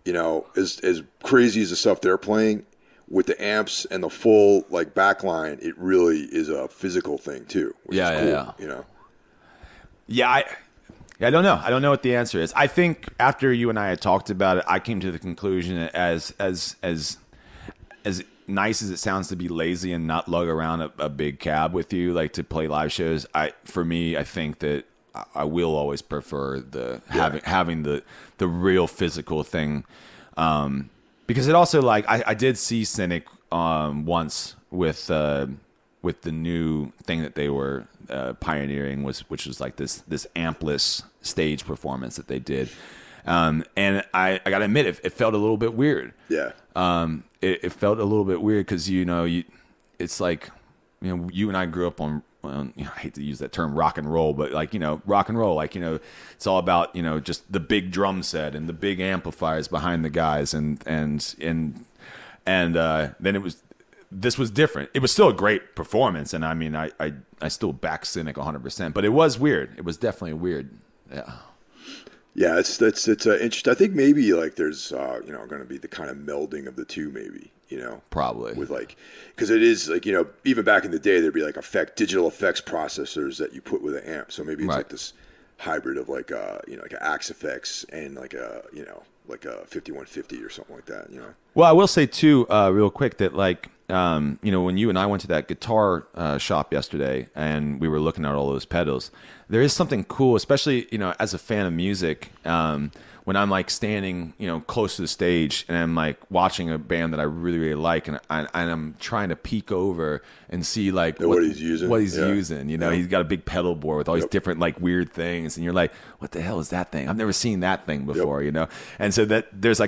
Speaker 3: you know, as crazy as the stuff they're playing, with the amps and the full like backline, it really is a physical thing too. Which is cool, you know.
Speaker 2: Yeah, I don't know. I don't know what the answer is. I think after you and I had talked about it, I came to the conclusion that as nice as it sounds to be lazy and not lug around a big cab with you, like to play live shows, I think that I will always prefer having the real physical thing. Because it also, like, I did see Cynic once with the new thing that they were pioneering, which was like this ampless stage performance that they did, and I gotta admit it felt a little bit weird.
Speaker 3: Yeah.
Speaker 2: It felt a little bit weird because it's like, you know, you and I grew up on. Well, you know, I hate to use that term rock and roll, but like, you know, rock and roll, like, you know, it's all about, you know, just the big drum set and the big amplifiers behind the guys. And then this was different. It was still a great performance. And I mean, I still back Cynic 100%, but it was weird. It was definitely weird. Yeah.
Speaker 3: Yeah. It's interesting. I think maybe like there's, you know, going to be the kind of melding of the two, maybe. You know,
Speaker 2: probably
Speaker 3: with like, because it is like, you know, even back in the day, there'd be like digital effects processors that you put with an amp. So maybe it's like this hybrid of like you know, like an Axe Effects and like a, you know, like a 5150 or something like that. You know. Well,
Speaker 2: I will say too, real quick, that like, you know, when you and I went to that guitar shop yesterday and we were looking at all those pedals, there is something cool, especially, you know, as a fan of music. When I'm like standing, you know, close to the stage and I'm like watching a band that I really, really like, and I'm trying to peek over and see like
Speaker 3: what he's using.
Speaker 2: You know, he's got a big pedal board with all these different like weird things, and you're like, what the hell is that thing? I've never seen that thing before, you know? And so that there's a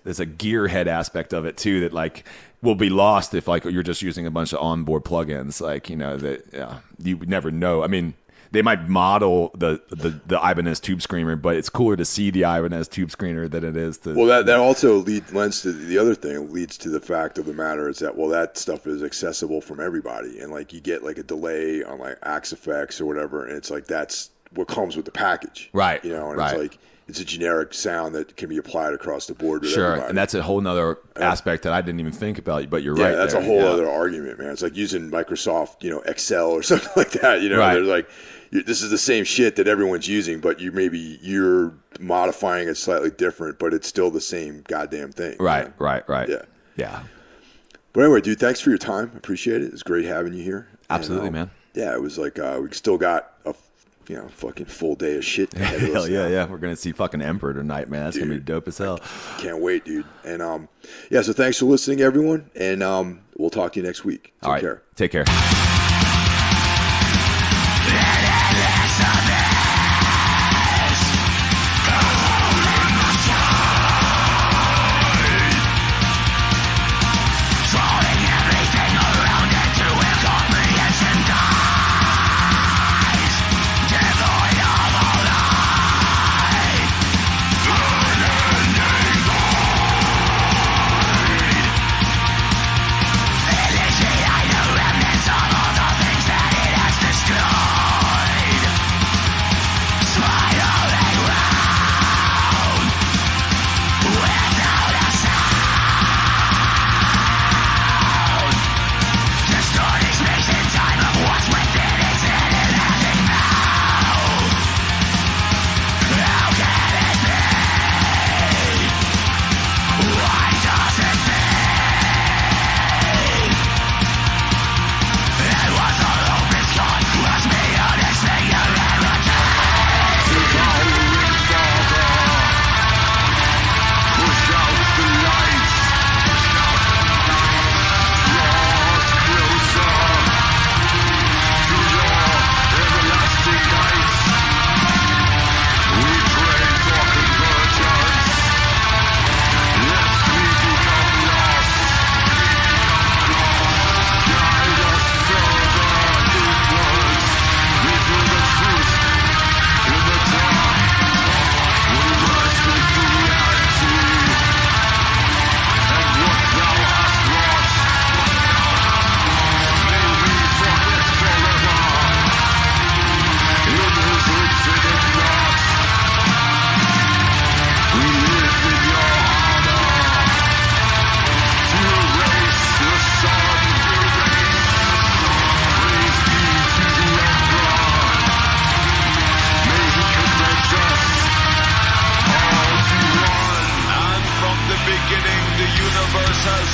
Speaker 2: gearhead aspect of it too that like will be lost if like you're just using a bunch of onboard plugins, like, you know, that you would never know. I mean, they might model the Ibanez Tube Screamer, but it's cooler to see the Ibanez Tube Screamer than it is to.
Speaker 3: Well, that also lends to the other thing. Leads to the fact of the matter is that, well, that stuff is accessible from everybody, and like you get like a delay on like Axe Effects or whatever, and it's like that's what comes with the package,
Speaker 2: right?
Speaker 3: You know, and it's like it's a generic sound that can be applied across the board with everybody.
Speaker 2: And that's a whole nother aspect that I didn't even think about, but you're right.
Speaker 3: Yeah, that's a whole other argument, man. It's like using Microsoft, you know, Excel or something like that. You know, they're like, this is the same shit that everyone's using, but you're modifying it slightly different, but it's still the same goddamn thing.
Speaker 2: Right.
Speaker 3: Yeah. But anyway, dude, thanks for your time. Appreciate it. It's great having you here.
Speaker 2: Absolutely, man.
Speaker 3: Yeah, it was like we still got a fucking full day of shit ahead of us.
Speaker 2: Hell yeah. We're gonna see fucking Emperor tonight, man. That's gonna be dope as hell.
Speaker 3: Can't wait, dude. And so thanks for listening, everyone, and we'll talk to you next week. Take care.
Speaker 2: Take care.
Speaker 4: Of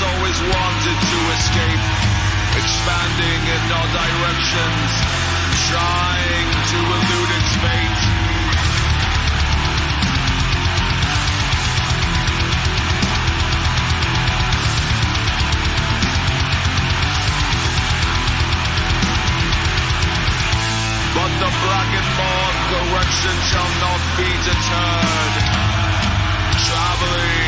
Speaker 4: always wanted to escape, expanding in all directions, trying to elude its fate. But the black and born correction shall not be deterred. Traveling